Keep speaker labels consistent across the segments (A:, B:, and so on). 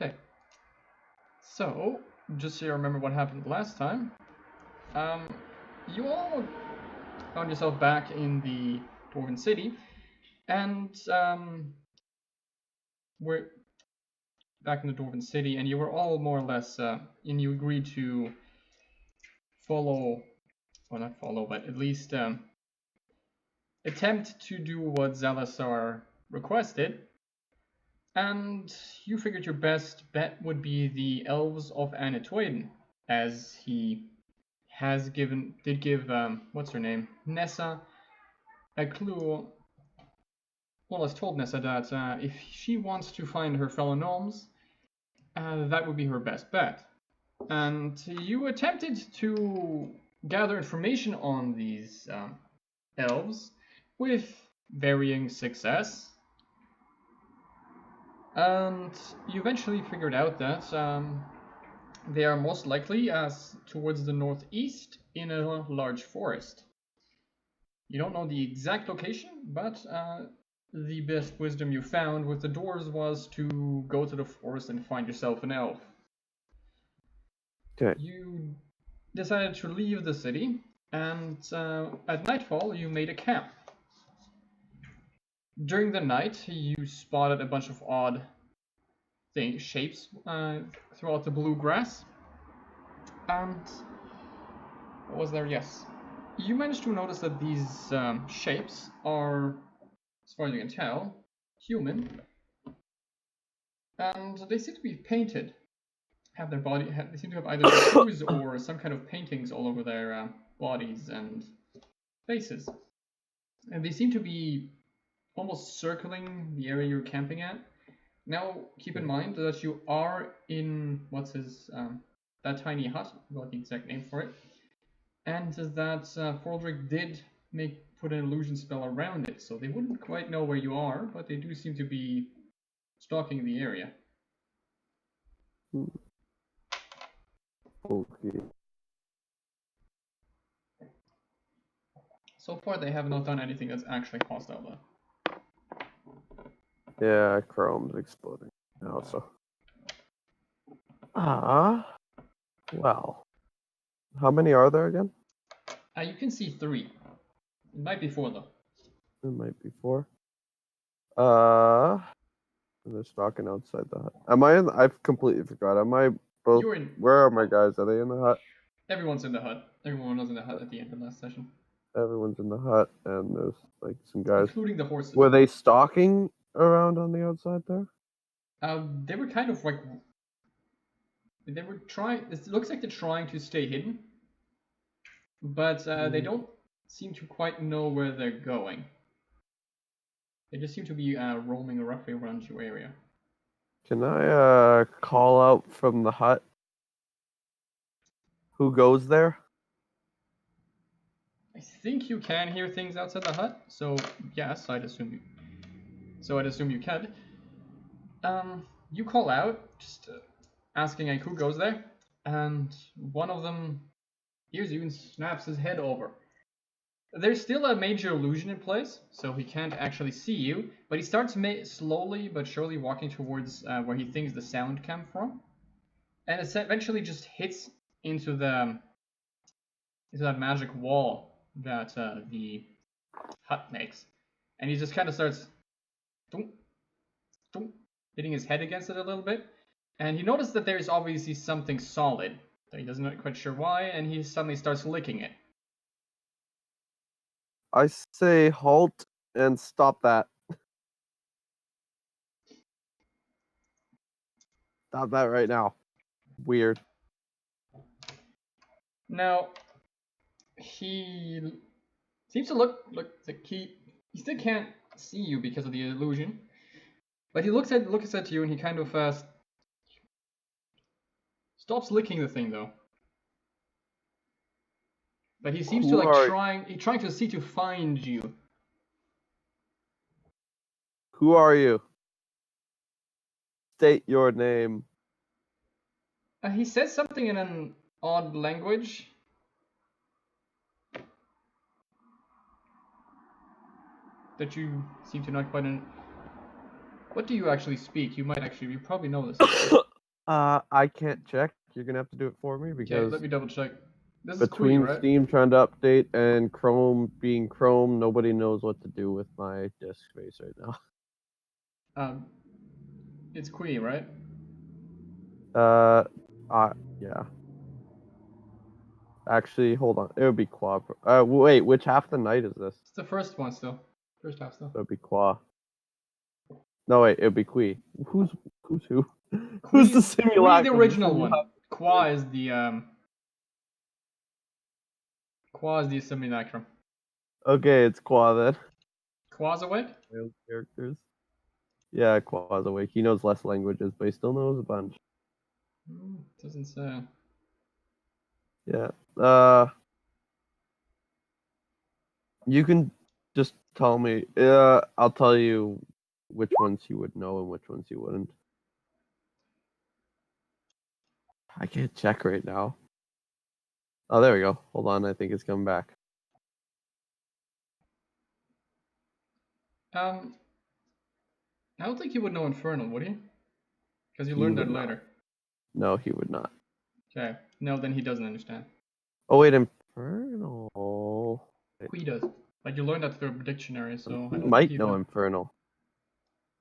A: Okay. So, just so you remember what happened last time, you all found yourself back in the Dwarven City, and we're back in the Dwarven City, and you were all more or less, and you agreed to follow, well, not follow, but at least attempt to do what Xalazar requested. And you figured your best bet would be the elves of Uitweiden, as he did give what's her name, Nessa, a clue. Well, has told Nessa that if she wants to find her fellow gnomes, that would be her best bet. And you attempted to gather information on these elves with varying success. And you eventually figured out that they are most likely towards the northeast in a large forest. You don't know the exact location, but the best wisdom you found with the doors was to go to the forest and find yourself an elf.
B: Okay.
A: You decided to leave the city, and at nightfall you made a camp. During the night, you spotted a bunch of odd shapes throughout the blue grass. And what was there? Yes. You managed to notice that these shapes are, as far as you can tell, human. And they seem to be painted. They seem to have either tattoos or some kind of paintings all over their bodies and faces. And they seem to be almost circling the area you're camping at. Now, keep in mind that you are in that tiny hut. I forgot the exact name for it. And that Fordrick did put an illusion spell around it, so they wouldn't quite know where you are, but they do seem to be stalking the area.
B: Okay.
A: So far, they have not done anything that's actually hostile, though.
B: Yeah, chrome's exploding. Also. Well. How many are there again?
A: You can see 3. It might be 4, though.
B: It might be 4. They're stalking outside the hut. Am I in? I've completely forgot. Am I both?
A: You're in.
B: Where are my guys? Are they in the hut?
A: Everyone's in the hut. Everyone was in the hut at the end of last session.
B: Everyone's in the hut, and there's like some guys.
A: Including the horses.
B: Were they stalking around on the outside there?
A: They were kind of like. They were trying. It looks like they're trying to stay hidden, but they don't seem to quite know where they're going. They just seem to be roaming roughly around your area.
B: Can I call out from the hut? Who goes there?
A: I think you can hear things outside the hut, so yes, I'd assume you can. You call out, just asking like who goes there, and one of them hears you and snaps his head over. There's still a major illusion in place, so he can't actually see you, but he starts slowly but surely walking towards where he thinks the sound came from, and it eventually just hits into that magic wall that the hut makes, and he just kind of starts thump, thump, hitting his head against it a little bit, and you notice that there is obviously something solid, that he doesn't know quite sure why, and he suddenly starts licking it.
B: I say halt and stop that. Stop that right now. Weird.
A: Now, he seems to look like he still can't see you because of the illusion, but he looks at you and he kind of stops licking the thing though. But he seems to trying to see to find you.
B: Who are you? State your name.
A: He says something in an odd language. That you seem to not quite. What do you actually speak? You probably know this.
B: I can't check. You're gonna have to do it for me
A: Okay,
B: because
A: let me double check. This is Kwee,
B: between
A: right?
B: Steam trying to update and Chrome being Chrome, nobody knows what to do with my disk space right now.
A: It's Kwee, right?
B: Uh, yeah. Actually, hold on. It would be Qua. Wait, which half the night is this?
A: It's the first one still. First half still.
B: It would be Qua. No, wait, it would be Kwee. Who's who? Who's the
A: Kwee's
B: simulacrum?
A: the original one. Kwoi is the simulacrum.
B: Okay, it's Qua then.
A: Qua's awake?
B: Male characters. Yeah, Qua's awake. He knows less languages, but he still knows a bunch.
A: Doesn't say.
B: Yeah. You can just tell me. I'll tell you which ones you would know and which ones you wouldn't. I can't check right now. Oh, there we go. Hold on, I think it's coming back.
A: I don't think he would know Infernal, would he? Because you
B: He
A: learned
B: would
A: that
B: not.
A: later.
B: No, he would not.
A: Okay. No, then he doesn't understand.
B: Oh wait, Infernal.
A: Kwee does. Like you learned that through a dictionary, so I
B: He
A: don't think
B: might
A: he
B: know
A: would.
B: Infernal.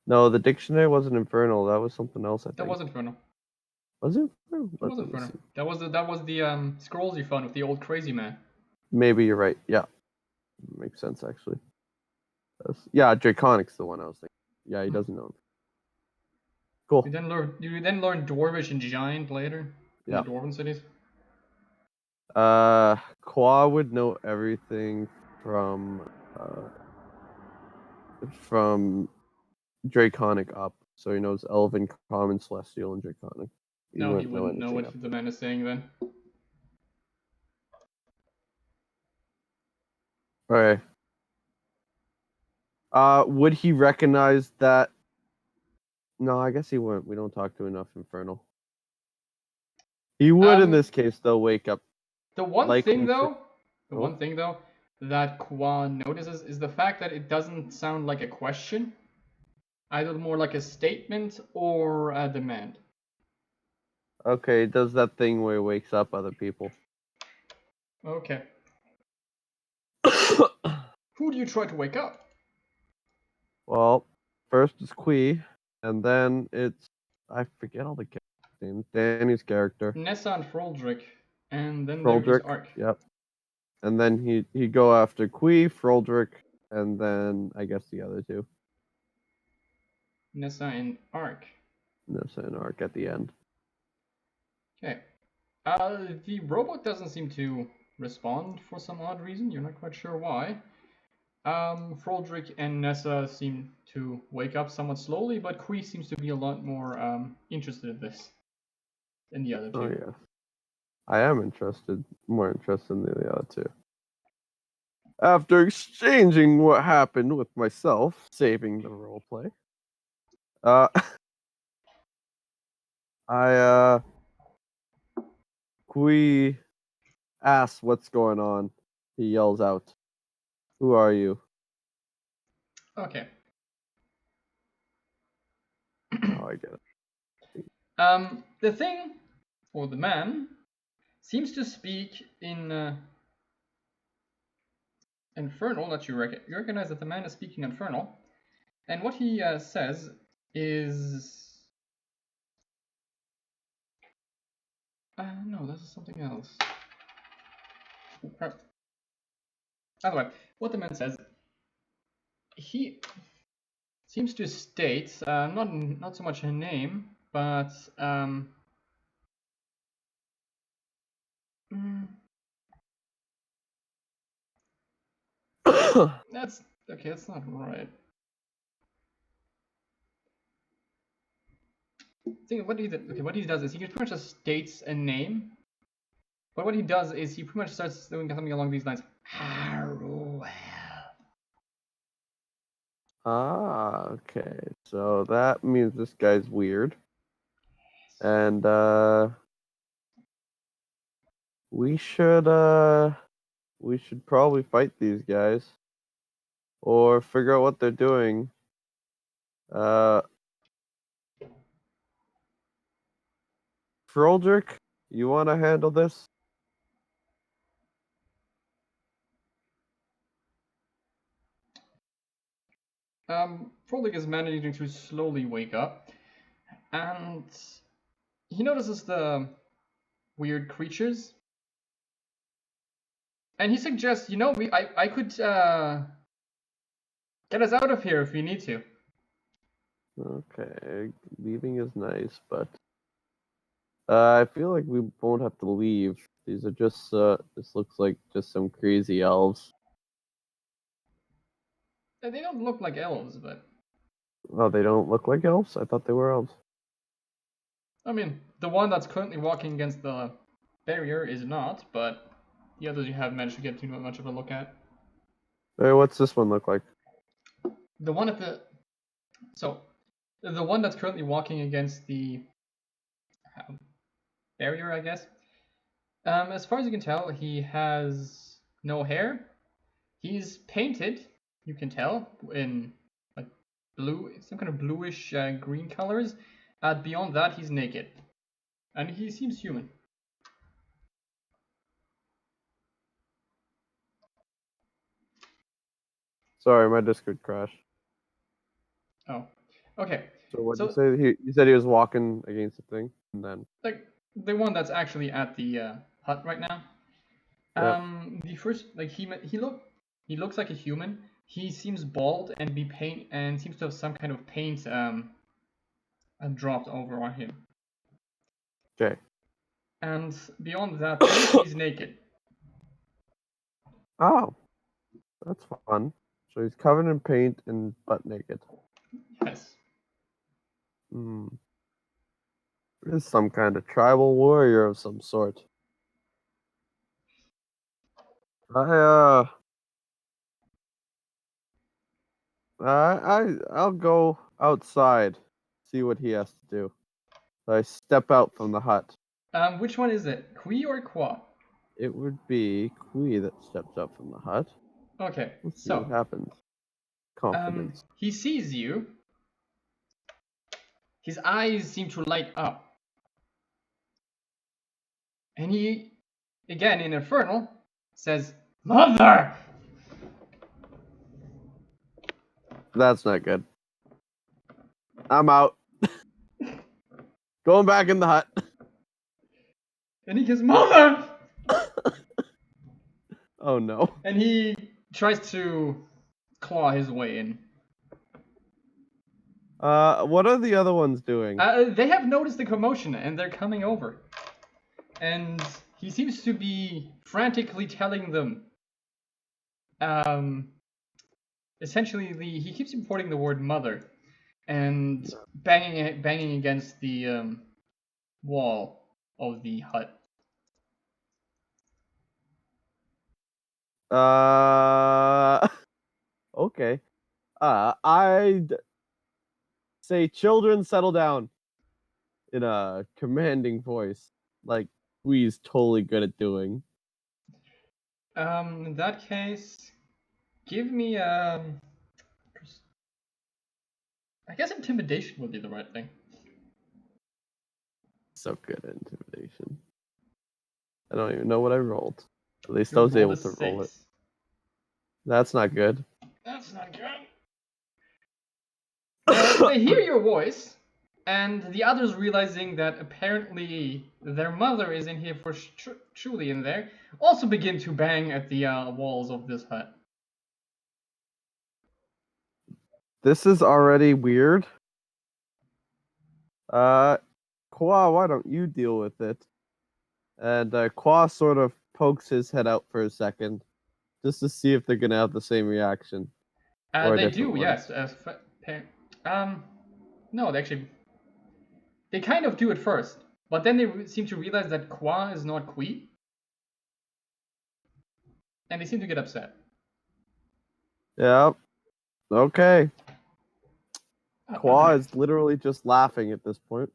B: No, the dictionary wasn't Infernal. That was something else. I think.
A: That was Infernal.
B: Was it Infernal?
A: That was Infernal. That was the scrolls you found with the old crazy man.
B: Maybe you're right. Yeah, makes sense actually. Yeah, Draconic's the one I was thinking. Yeah, he doesn't know. Cool.
A: You then learn Dwarvish and Giant later in
B: Yeah.
A: the Dwarven cities.
B: Kwa would know everything from Draconic up. So he knows Elven, Common, Celestial, and Draconic. He
A: No, he
B: wouldn't know
A: wouldn't know
B: anything
A: what
B: else.
A: the man is saying then.
B: Okay. Would he recognize that? No, I guess he wouldn't. We don't talk to enough Infernal. He would in this case, though, wake up.
A: The one thing though
B: Oh.
A: that Kwa notices is the fact that it doesn't sound like a question, either more like a statement or a demand.
B: Okay, it does that thing where he wakes up other people.
A: Okay. Who do you try to wake up?
B: Well, first it's Kwee, and then it's I forget all the character names. Danny's character.
A: Nessa and Froldrick, and then there is
B: Froldrick.
A: Ark.
B: Yep. And then he go after Kwee, Froldrick, and then I guess the other two.
A: Nessa and Ark.
B: Nessa and Ark at the end.
A: Okay. The robot doesn't seem to respond for some odd reason. You're not quite sure why. Froldrick and Nessa seem to wake up somewhat slowly, but Kwee seems to be a lot more interested in this than the other two.
B: Oh yeah. I am more interested in the other two. After exchanging what happened with myself, saving the roleplay, Kwee asks what's going on. He yells out, "Who are you?"
A: Okay.
B: Oh, I get it.
A: The thing, or the man, seems to speak in Infernal. That you recognize that the man is speaking Infernal, and what he says is. No, this is something else. By the way, what the man says, he seems to state not so much a name, but that's okay. That's not right. What he does is he pretty much just states a name, but what he does is he pretty much starts doing something along these lines. Harrowell.
B: Ah, okay. So that means this guy's weird. And we should probably fight these guys. Or figure out what they're doing. Froldrick, you want to handle this?
A: Frolic is managing to slowly wake up, and he notices the weird creatures, and he suggests, I could get us out of here if we need to.
B: Okay, leaving is nice, but I feel like we won't have to leave. These are just, this looks like just some crazy elves.
A: They don't look like elves, but
B: Oh, they don't look like elves? I thought they were elves.
A: I mean, the one that's currently walking against the barrier is not, but the others you have managed to get too much of a look at.
B: Hey, what's this one look like?
A: The one the one that's currently walking against the barrier, I guess. As far as you can tell, he has no hair. He's painted, you can tell, in like blue, some kind of bluish green colors. Beyond that, he's naked, and he seems human.
B: Sorry, my Discord crashed.
A: Oh, okay.
B: So what did you say? You said he was walking against the thing, and then
A: Like the one that's actually at the hut right now.
B: yeah.
A: The first, like he looks like a human. He seems bald and seems to have some kind of paint dropped over on him.
B: Okay.
A: And beyond that, he's naked.
B: Oh, that's fun. So he's covered in paint and butt naked.
A: Yes.
B: Hmm. Is some kind of tribal warrior of some sort. I'll go outside, see what he has to do. So I step out from the hut.
A: Which one is it? Kwee or Kwa?
B: It would be Kwee that steps up from the hut.
A: Okay,
B: Let's see
A: so
B: what happens. Confidence.
A: he sees you. His eyes seem to light up. And he, again in Infernal, says, "Mother!"
B: That's not good. I'm out. Going back in the hut.
A: And he goes, "Mother!"
B: Oh no.
A: And he tries to claw his way in.
B: What are the other ones doing?
A: They have noticed the commotion and they're coming over. And he seems to be frantically telling them. Essentially, he keeps importing the word "mother" and banging against the wall of the hut.
B: Okay. I'd say children settle down in a commanding voice, like Kwee's totally good at doing.
A: In that case, give me I guess intimidation would be the right thing.
B: So good at intimidation. I don't even know what I rolled. At least
A: You
B: I was
A: rolled
B: able
A: a
B: to roll it.
A: 6.
B: That's not good.
A: That's not good. They hear your voice, and the others realizing that apparently their mother is in here for truly in there, also begin to bang at the walls of this hut.
B: This is already weird. Kwa, why don't you deal with it? And Kwa sort of pokes his head out for a second, just to see if they're gonna have the same reaction. Or a
A: They
B: different
A: do,
B: one.
A: yes. No, they kind of do at first, but then they seem to realize that Kwa is not Kwee, and they seem to get upset.
B: Yep. Okay. Kwa is literally just laughing at this point.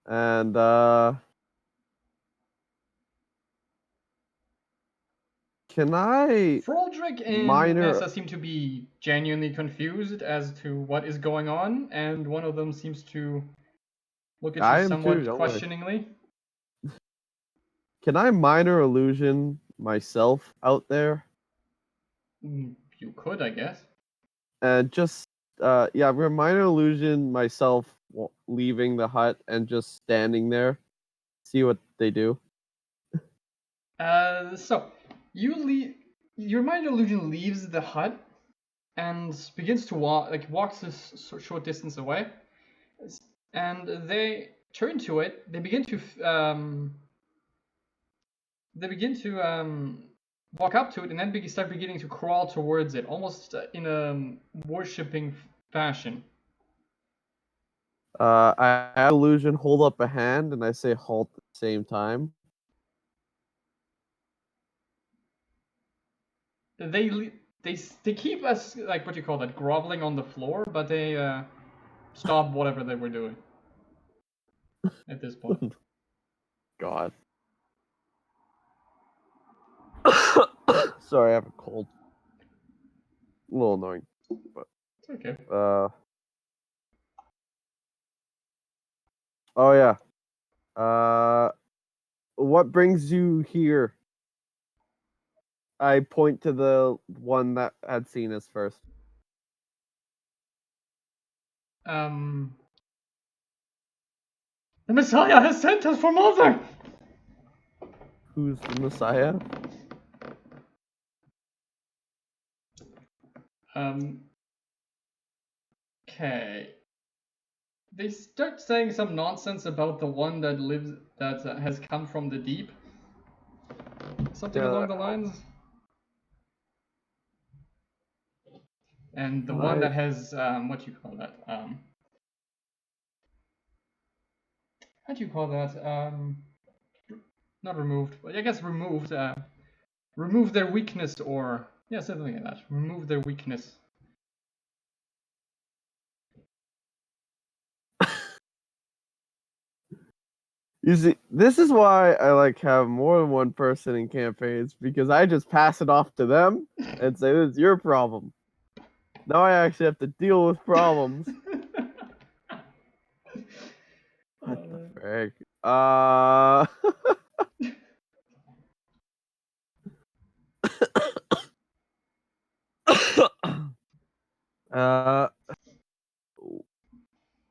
B: And can I
A: Froldrick and Nessa seem to be genuinely confused as to what is going on, and one of them seems to look at
B: I
A: you
B: am too,
A: somewhat
B: don't worry.
A: questioningly.
B: Can I minor illusion myself out there?
A: You could, I guess.
B: And just yeah, I'm gonna minor illusion myself leaving the hut and just standing there, see what they do.
A: So your mind illusion leaves the hut and begins to walks a short distance away, and they turn to it. They begin to walk up to it, and then start beginning to crawl towards it, almost in a worshipping fashion.
B: I have illusion hold up a hand and I say halt at the same time.
A: They keep us like what you call that groveling on the floor, but they stop whatever they were doing at this point.
B: God. Sorry, I have a cold. A little annoying.
A: It's okay.
B: Oh yeah. What brings you here? I point to the one that had seen us first.
A: The Messiah has sent us for Mother!
B: Who's the Messiah?
A: Okay. They start saying some nonsense about the one that has come from the deep. Something along the lines. And the one that has, what do you call that? How do you call that? Not removed, but I guess removed. Remove their weakness, or yeah, something like that. Remove their weakness.
B: You see, this is why I like have more than one person in campaigns, because I just pass it off to them and say, "This is your problem." Now I actually have to deal with problems. What the frick?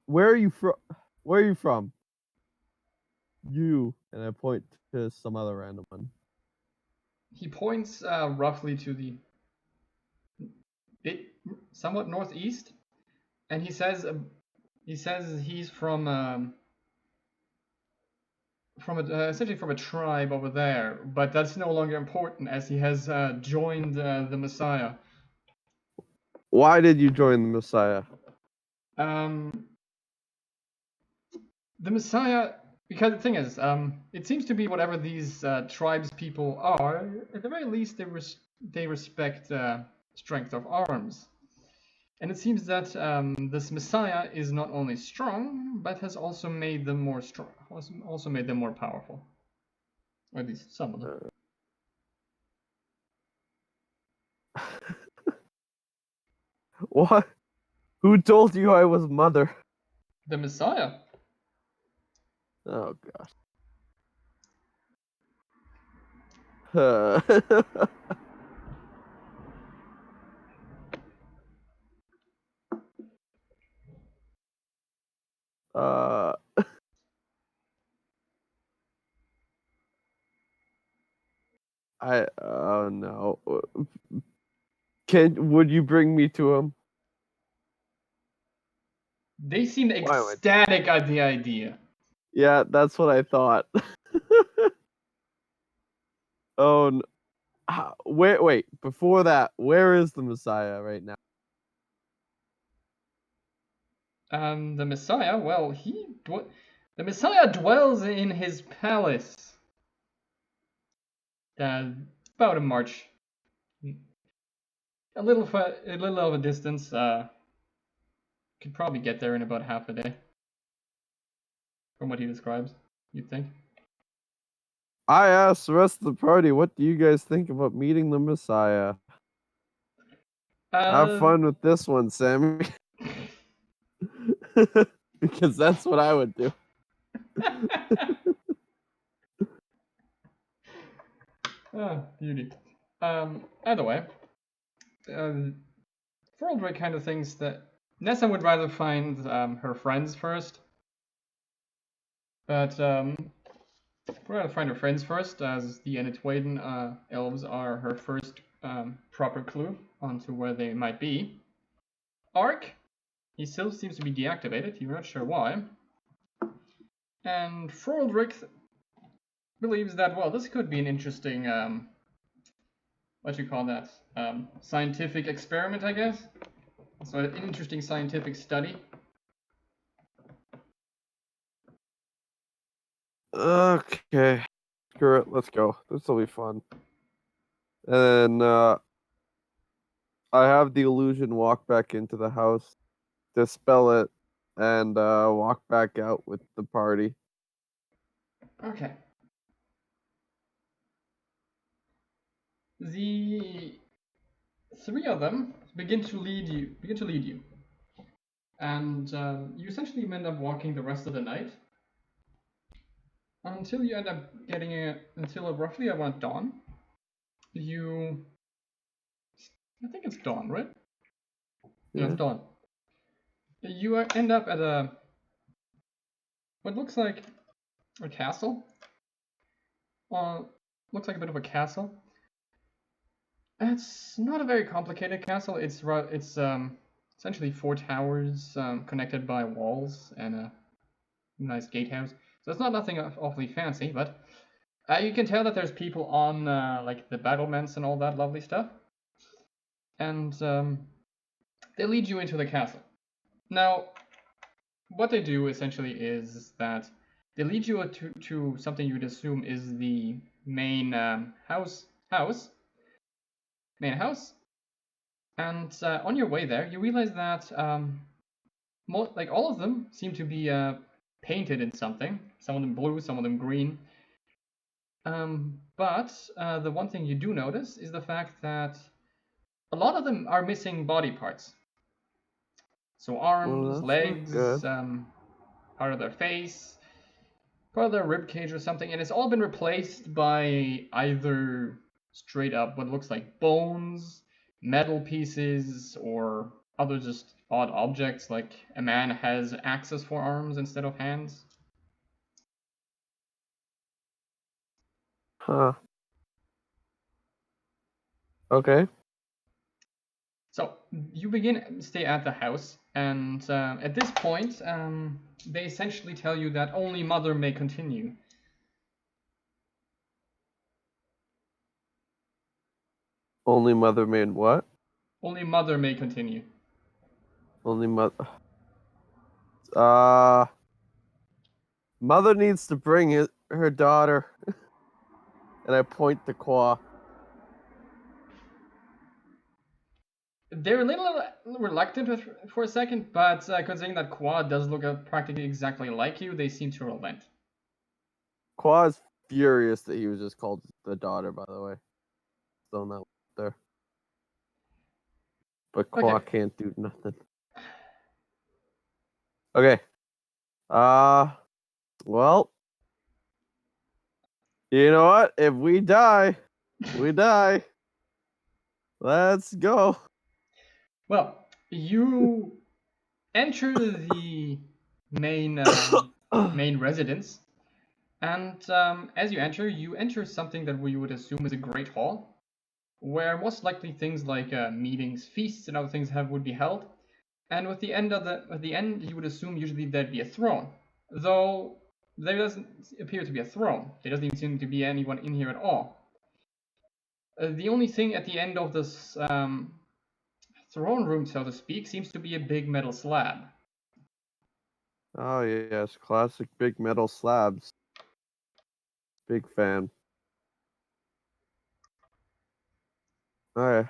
B: Where are you from? Where are you from? You, and I point to some other random one.
A: He points roughly to the somewhat northeast, and he says he's from essentially from a tribe over there, but that's no longer important as he has joined the Messiah.
B: Why did you join the Messiah?
A: The Messiah, because the thing is, it seems to be whatever these tribes people are. At the very least, they respect strength of arms, and it seems that this Messiah is not only strong, but has also made them more strong, also made them more powerful, or at least some of them.
B: What? Who told you I was mother?
A: The Messiah.
B: Oh gosh. uh, I oh no. Would you bring me to him?
A: They seemed ecstatic at the idea.
B: Yeah, that's what I thought. Oh, no. Wait. Before that, where is the Messiah right now?
A: The Messiah, well, the Messiah dwells in his palace. About a march, a little of a distance. Could probably get there in about half a day, from what he describes. You'd think.
B: I asked the rest of the party, what do you guys think about meeting the Messiah? Have fun with this one, Sammy. Because that's what I would do.
A: Ah, beauty. Either way, Fraldrick kind of thinks that Nessa would rather find her friends first. But we're gonna find her friends first, as the Uitweiden elves are her first proper clue onto where they might be. Ark, he still seems to be deactivated, you're not sure why. And Fraldrick believes that, well, this could be an interesting, what you call that, scientific experiment, I guess. So an interesting scientific study.
B: Okay. Screw it. Let's go. This will be fun. And I have the illusion walk back into the house, dispel it, and walk back out with the party.
A: Okay. The three of them begin to lead you. And you essentially end up walking the rest of the night until you end up getting until roughly around dawn. I think it's dawn, right? Yeah, it's dawn. You end up at what looks like a castle. Looks like a bit of a castle. It's not a very complicated castle. It's essentially 4 towers connected by walls and a nice gatehouse. So it's not nothing awfully fancy, but you can tell that there's people on like the battlements and all that lovely stuff. And they lead you into the castle. Now, what they do essentially is that they lead you to something you would assume is the main main house. And on your way there, you realize that like all of them seem to be painted in something. Some of them blue, some of them green. But the one thing you do notice is the fact that a lot of them are missing body parts. So arms, legs, part of their face, part of their rib cage or something, and it's all been replaced by either straight up what looks like bones, metal pieces, or other just odd objects, like a man has axes for arms instead of hands.
B: Huh. Okay.
A: So you begin to stay at the house, and at this point, they essentially tell you that only Mother may continue.
B: Only Mother made what?
A: Only Mother may continue.
B: Only Mother. Mother needs to bring her daughter. And I point to Kwoi.
A: They're a little reluctant for a second, but considering that Kwoi does look practically exactly like you, they seem to relent.
B: Kwoi's furious that he was just called the daughter, by the way. Still not there. But Kwoi can't do nothing. Okay. Well. You know what? If we die, we die. Let's go.
A: Well, you enter the main main residence, and as you enter something that we would assume is a great hall, where most likely things like meetings, feasts, and other things would be held. And at the end, you would assume usually there'd be a throne, though there doesn't appear to be a throne. There doesn't even seem to be anyone in here at all. The only thing at the end of this throne room, so to speak, seems to be a big metal slab.
B: Oh yes, classic big metal slabs. Big fan. Okay.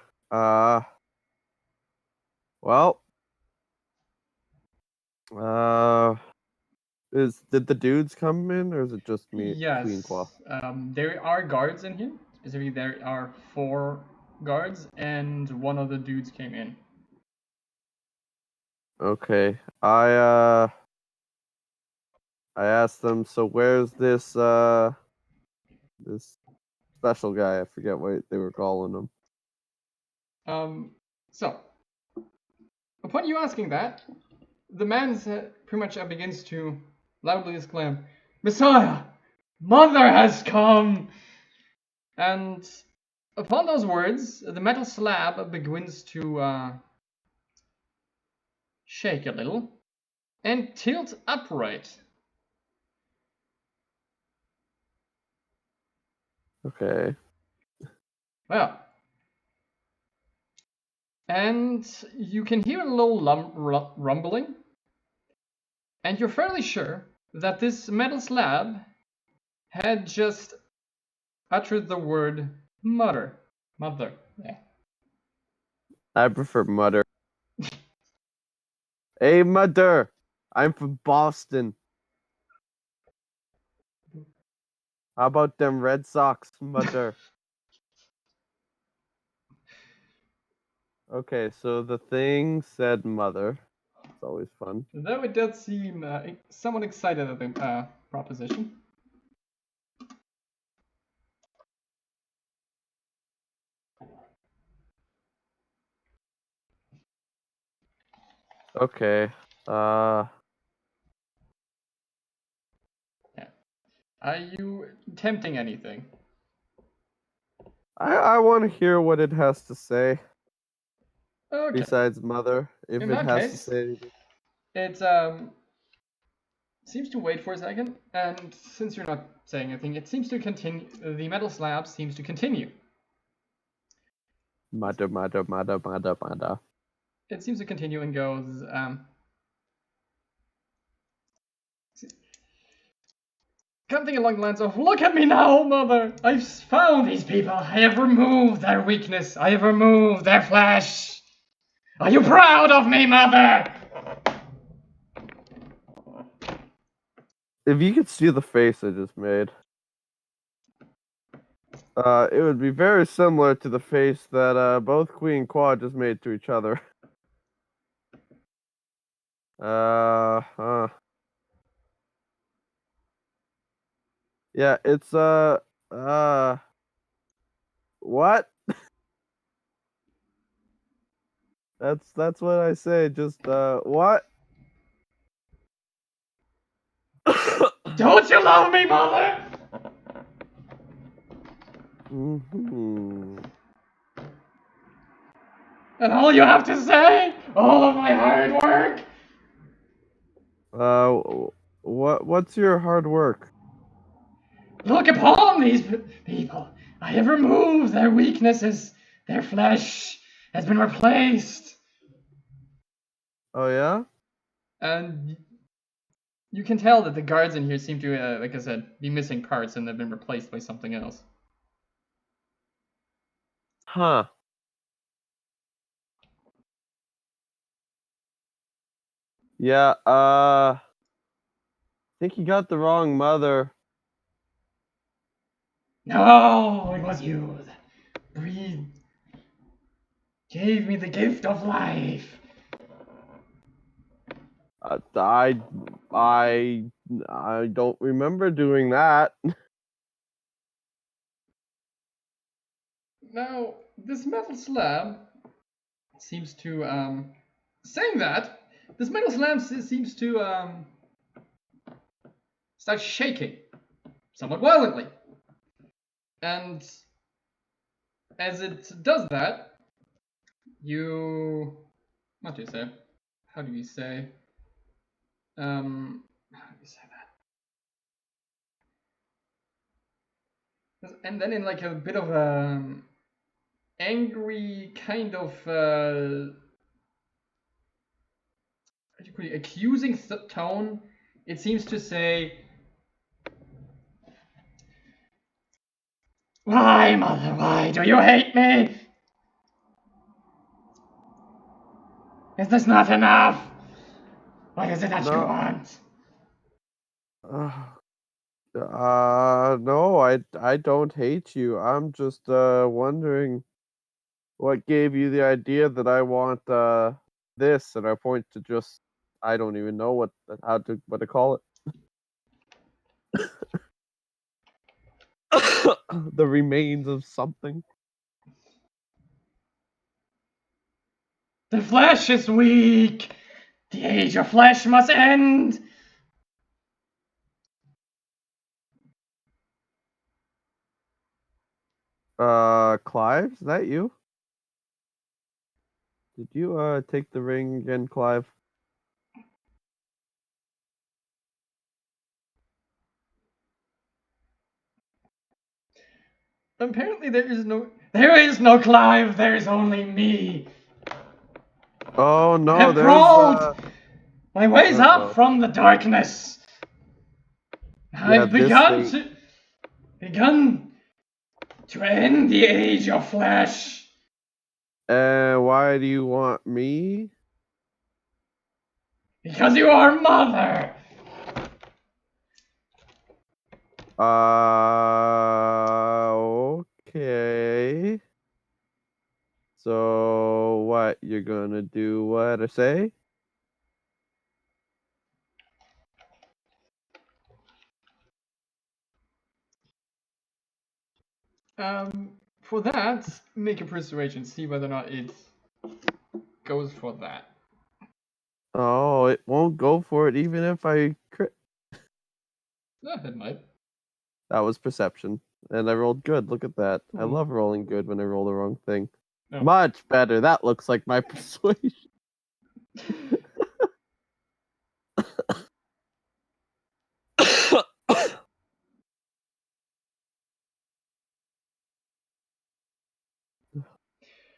B: Well. Did the dudes come in, or is it just me,
A: Yes.
B: Kwee and Kwoi?
A: There are guards in here. Specifically, there are 4 guards, and one of the dudes came in.
B: Okay. I I asked them, so where's this special guy? I forget what they were calling him.
A: So, upon you asking that, the man pretty much begins to loudly exclaim, "Messiah, Mother has come!" And upon those words, the metal slab begins to shake a little and tilt upright.
B: Okay.
A: Well, and you can hear a little rumbling, and you're fairly sure that this metal slab had just uttered the word mother. Mother. Yeah.
B: I prefer Mother. Hey, Mother! I'm from Boston. How about them Red Sox, Mother? Okay, so the thing said Mother. It's always fun.
A: Though it does seem somewhat excited at the proposition.
B: Okay.
A: Yeah. Are you tempting anything?
B: I want to hear what it has to say.
A: Okay.
B: Besides Mother, if
A: In
B: it
A: that
B: has to
A: case,
B: say anything.
A: it seems to wait for a second, and since you're not saying anything, it seems to continue. The metal slab seems to continue.
B: Mother, Mother, Mother, Mother, Mother.
A: It seems to continue and goes. Something along the lines of, "Look at me now, Mother! I've found these people. I have removed their weakness. I have removed their flesh. Are you proud of me, Mother?"
B: If you could see the face I just made, it would be very similar to the face that both Kwee and Kwoi just made to each other. Yeah, it's what? That's what I say. Just what?
A: Don't you love me, Mother?
B: Mm-hmm.
A: And all you have to say, all of my hard work.
B: What's your hard work?
A: Look upon these people. I have removed their weaknesses. Their flesh has been replaced.
B: Oh yeah?
A: And you can tell that the guards in here seem to, like I said, be missing parts and have been replaced by something else.
B: Huh. Yeah, I think you got the wrong mother.
A: No, it was you that breathed, gave me the gift of life.
B: I don't remember doing that.
A: Now, this metal slab seems to, saying that, this metal slab seems to, start shaking somewhat violently. And as it does that, what do you say? How do you say? How do you say that? And then in like a bit of a angry kind of accusing tone, it seems to say, "Why, Mother, why do you hate me? Is this not enough? What is it that you
B: No.
A: want?"
B: No, I don't hate you. I'm just wondering what gave you the idea that I want this, and I point to just I don't even know what to call it. The remains of something.
A: The flesh is weak. The age of flesh must end.
B: Clive, is that you? Did you take the ring again, Clive?
A: Apparently there is no Clive, there is only me.
B: Oh
A: I
B: no,
A: have
B: there's
A: crawled my ways up
B: uh-oh.
A: from the darkness.
B: Yeah,
A: I've
B: this thing.
A: begun to end the age of flesh.
B: Why do you want me?
A: Because you are mother.
B: Okay. So what, you're gonna do what I say?
A: For that, make a persuasion, see whether or not it goes for that.
B: Oh, it won't go for it even if I crit.
A: It might.
B: That was perception. And I rolled good. Look at that. I
A: Hmm.
B: love rolling good when I roll the wrong thing.
A: No.
B: Much better. That looks like my persuasion.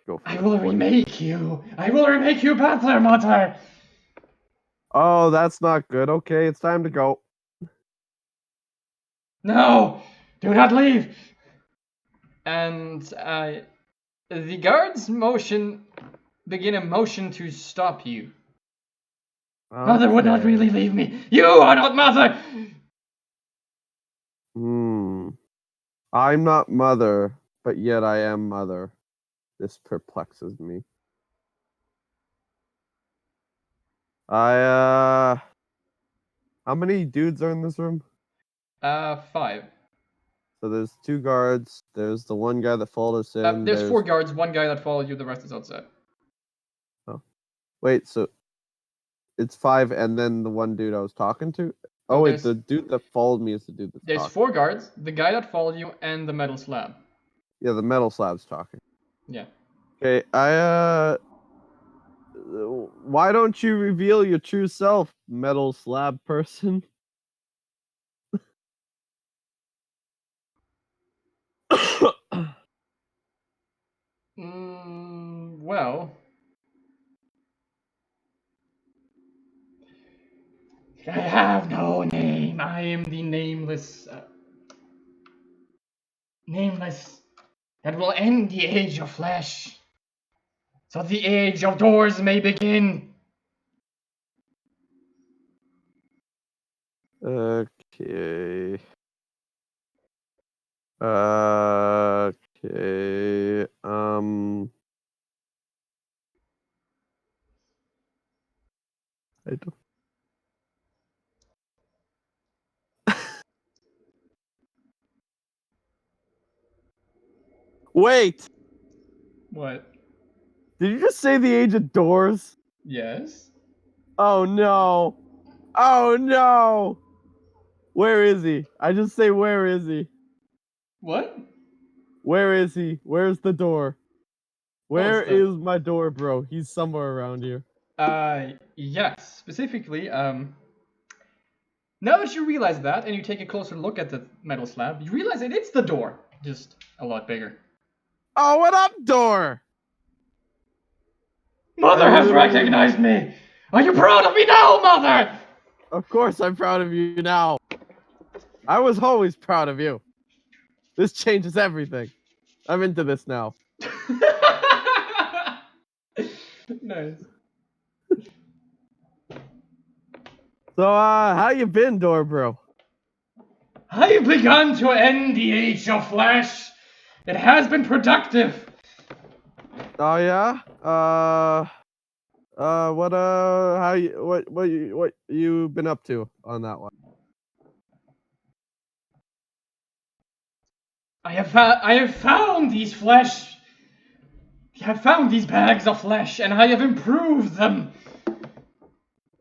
B: Go for
A: I
B: it,
A: will
B: 20.
A: remake you. I will remake you better, mother.
B: Oh, that's not good. Okay, it's time to go.
A: No, do not leave. And the guards begin a motion to stop you. Mother would not
B: Okay.
A: really leave me. You are not mother.
B: I'm not mother, but yet I am mother. This perplexes me. How many dudes are in this room?
A: 5.
B: So there's 2 guards. There's the one guy that followed us in.
A: There's 4 guards. One guy that followed you. The rest is outside.
B: Oh, wait. So it's 5, and then the one dude I was talking to.
A: No,
B: Oh wait, the dude that followed me is the dude that's
A: there's
B: talking.
A: 4 guards. The guy that followed you and the metal slab.
B: Yeah, the metal slab's talking.
A: Yeah.
B: Okay, why don't you reveal your true self, metal slab person?
A: Well, I have no name. I am the nameless. Nameless. That will end the age of flesh. So the age of doors may begin.
B: Okay. Okay. I don't. Wait!
A: What?
B: Did you just say the age of doors?
A: Yes.
B: Oh no! Oh no! Where is he? I just say, where is he?
A: What?
B: Where is he? Where's the door?
A: What's
B: Where
A: the?
B: is my door, bro? He's somewhere around here.
A: Yes. Specifically, now that you realize that and you take a closer look at the metal slab, you realize that it's the door, just a lot bigger.
B: Oh, what up, door?
A: Mother
B: I
A: has
B: literally.
A: recognized me. Are you proud of me now, Mother?
B: Of course, I'm proud of you now. I was always proud of you. This changes everything. I'm into this now.
A: Nice.
B: So, how you been, door bro?
A: I've begun to end the age of flesh. It has been productive.
B: Oh yeah. How you, what you been up to on that one?
A: I have found these flesh. I have found these bags of flesh, and I have improved them.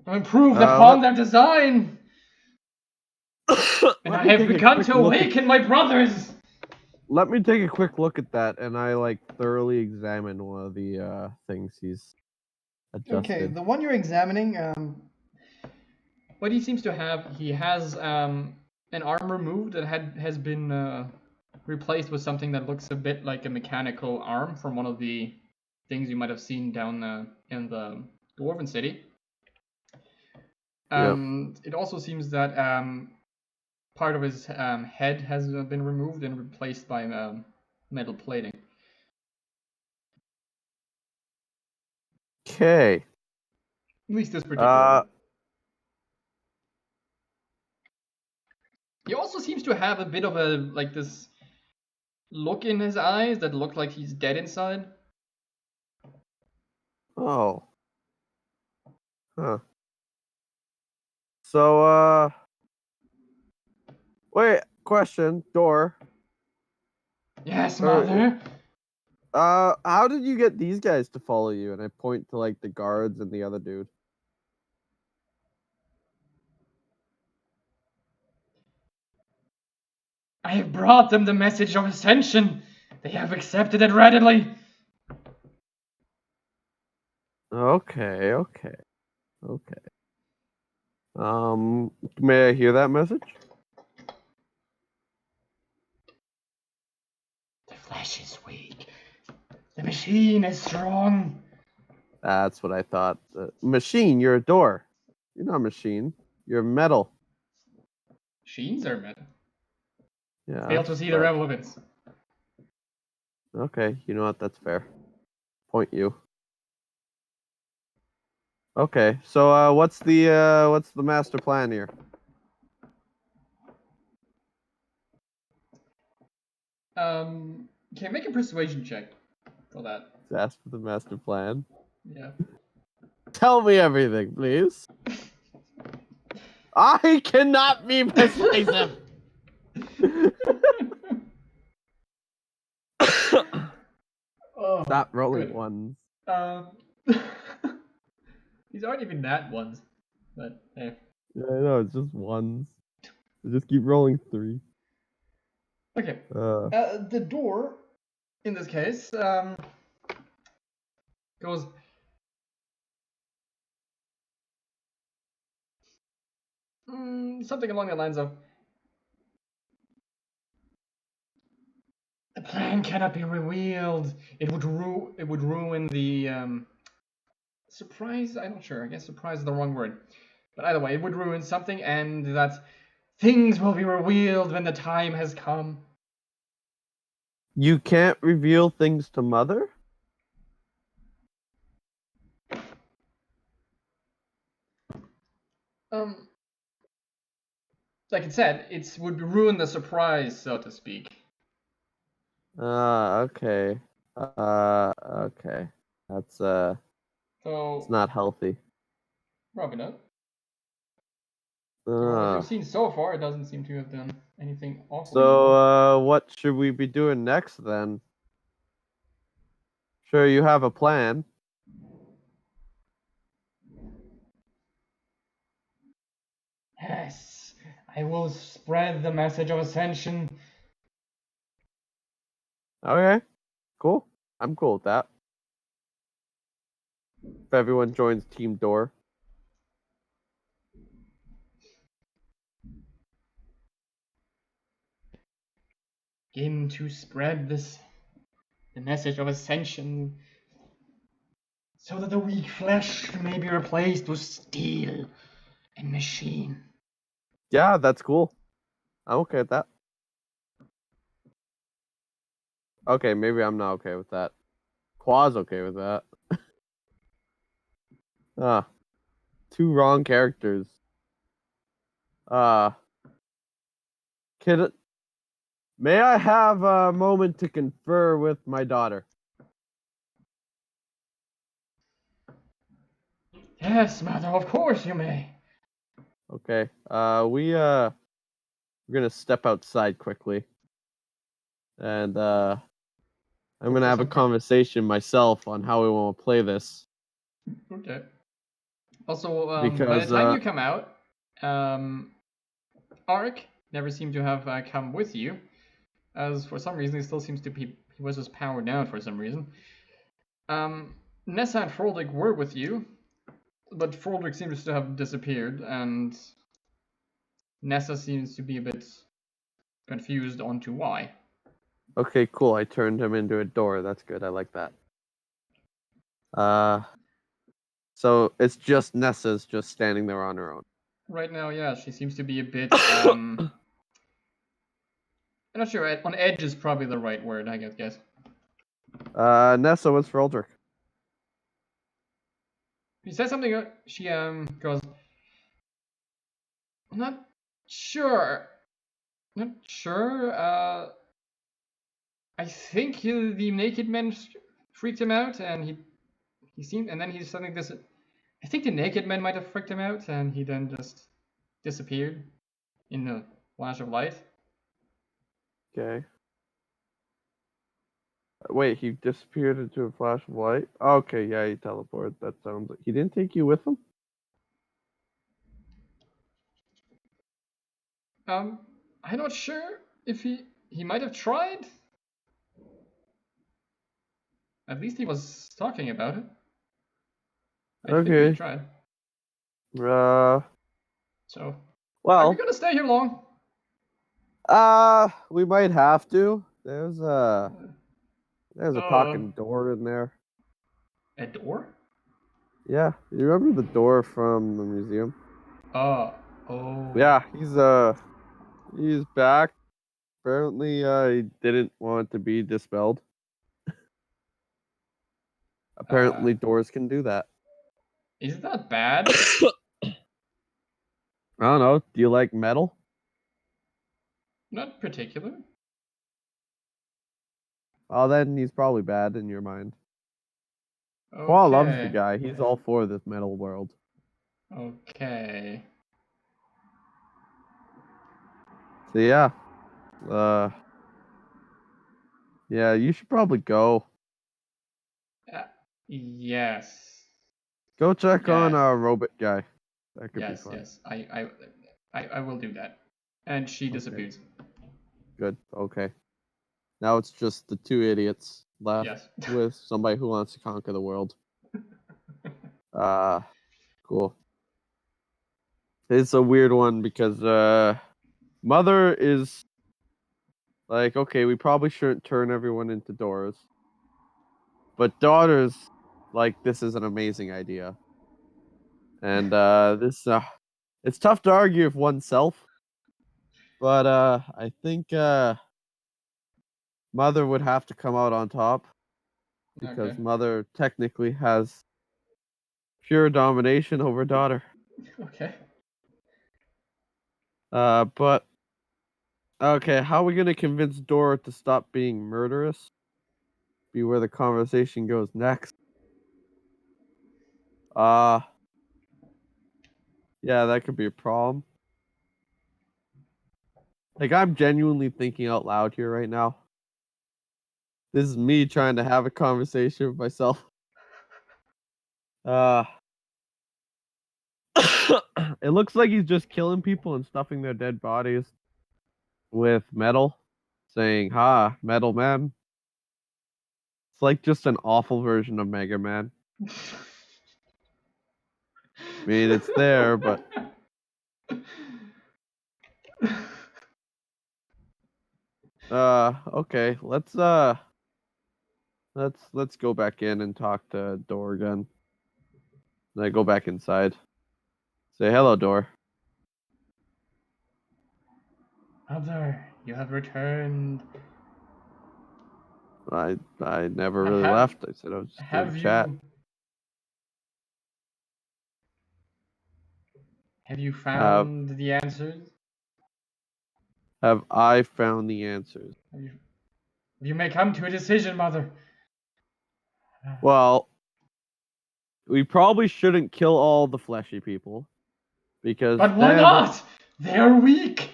A: I've improved upon their design, and I have begun to awaken my brothers.
B: Let me take a quick look at that, and I like thoroughly examine one of the things he's adjusted.
A: Okay, the one you're examining, what he seems to have, he has an arm removed that has been replaced with something that looks a bit like a mechanical arm from one of the things you might have seen down in the Dwarven City. It also seems that part of his head has been removed and replaced by metal plating.
B: Okay.
A: At least this particular one. He also seems to have a bit of a this look in his eyes that look like he's dead inside.
B: Oh. Huh. So, wait, question, door.
A: Yes, mother.
B: How did you get these guys to follow you? And I point to like the guards and the other dude.
A: I have brought them the message of ascension. They have accepted it readily.
B: Okay. May I hear that message?
A: The flesh is weak. The machine is strong.
B: That's what I thought. Machine, you're a door. You're not a machine. You're metal.
A: Machines are metal.
B: Yeah.
A: Fail to see the relevance.
B: Okay, you know what? That's fair. Point you. Okay, so what's the master plan here?
A: Okay, make a persuasion check for that.
B: Ask for the master plan.
A: Yeah.
B: Tell me everything, please. I cannot be persuasive.
A: Oh,
B: Stop rolling
A: good.
B: ones.
A: These aren't even that ones, but hey.
B: Yeah, I know, it's just ones. I just keep rolling 3.
A: Okay. The door, in this case, goes. Something along the lines of, the plan cannot be revealed. It would ruin the surprise. I'm not sure. I guess surprise is the wrong word. But either way, it would ruin something, and that things will be revealed when the time has come.
B: You can't reveal things to Mother?
A: Like it said, it would ruin the surprise, so to speak.
B: Okay. Okay. That's
A: So
B: it's not healthy.
A: probably not. From what you've seen so far, it doesn't seem to have done anything awful.
B: So, what should we be doing next then? Sure, you have a plan.
A: Yes, I will spread the message of ascension.
B: Okay, cool. I'm cool with that. If everyone joins Team Door.
A: Begin to spread the message of ascension, so that the weak flesh may be replaced with steel and machine.
B: Yeah, that's cool. I'm okay with that. Okay, maybe I'm not okay with that. Qua's okay with that. Two wrong characters. Kid, may I have a moment to confer with my daughter?
A: Yes, mother, of course you may.
B: Okay. We're gonna step outside quickly. and I'm gonna
A: for
B: have a
A: some
B: conversation myself on how we want to play this.
A: Okay. Also, by
B: Because
A: the time you come out, Ark never seemed to have come with you, as for some reason he still seems to be he was just powered down for some reason. Nessa and Froldrick were with you, but Froldrick seems to have disappeared, and Nessa seems to be a bit confused on to why.
B: okay, cool. I turned him into a door. That's good. I like that. So it's just Nessa's just standing there on her own.
A: Right now, yeah, she seems to be a bit I'm not sure. On edge is probably the right word, I guess.
B: Nessa, what's Froldrick?
A: She says something. She goes, I'm not sure. Not sure. I think the naked men freaked him out, and he seemed, and then he suddenly I think the naked men might have freaked him out, and he then just disappeared in a flash of light.
B: Okay. Wait, he disappeared into a flash of light? Okay, yeah, he teleported. That sounds like... He didn't take you with him?
A: I'm not sure if he might have tried. At least he was talking about it. I think he
B: Okay.
A: tried. So, are you
B: Well,
A: gonna stay here long?
B: we might have to. There's a
A: Uh,
B: talking door in there.
A: a door?
B: Yeah, you remember the door from the museum?
A: Oh.
B: Yeah, he's back. Apparently, he didn't want to be dispelled. Apparently, doors can do that.
A: Is that bad?
B: I don't know. Do you like metal?
A: Not particular.
B: Oh, then he's probably bad in your mind. Paul loves the
A: Okay.
B: guy. He's all for this metal world.
A: Okay.
B: So yeah, yeah, you should probably go.
A: Yes.
B: Go check on
A: Yes.
B: Robot guy. That could be
A: Yes.
B: fun.
A: Yes. I will do that. And she
B: Okay,
A: disappears.
B: good. Okay. Now it's just the two idiots left
A: Yes.
B: with somebody who wants to conquer the world. Cool. It's a weird one because Mother is like, okay, we probably shouldn't turn everyone into doors. But Daughter's like, this is an amazing idea. And this it's tough to argue with oneself. But I think Mother would have to come out on top because
A: Okay.
B: Mother technically has pure domination over Daughter.
A: Okay.
B: But okay, how are we gonna convince Dora to stop being murderous? Be where the conversation goes next. Yeah, that could be a problem. Like I'm genuinely thinking out loud here right now. This is me trying to have a conversation with myself. Uh it looks like he's just killing people and stuffing their dead bodies with metal, saying, "Ha, metal man." It's like just an awful version of Mega Man. I mean, it's there, but okay, let's go back in and talk to Door again. Then I go back inside. Say hello, Door.
A: Mother, you have returned.
B: I never really
A: Have
B: left. I said I was just here to
A: have
B: chat.
A: you
B: Have
A: found the answers?
B: have I found the answers?
A: You may come to a decision, Mother.
B: Well, we probably shouldn't kill all the fleshy people because
A: But why
B: then
A: not? They're weak.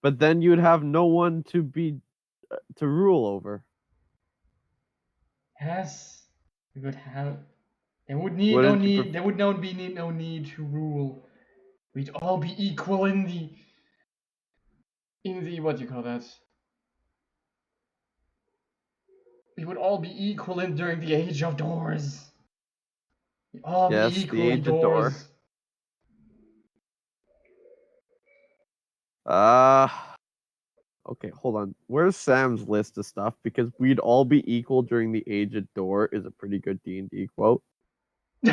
B: but then you'd have no one to be to rule over.
A: Yes, we would have. There would need no
B: Wouldn't you
A: need. There would not be no need to rule. We'd all be equal in the what do you call that? We would all be equal in during the age of doors. We'd all be
B: Yes, the
A: equal in
B: age of door.
A: doors.
B: Okay, hold on. Where's Sam's list of stuff? Because we'd all be equal during the age of door is a pretty good D&D quote.
A: You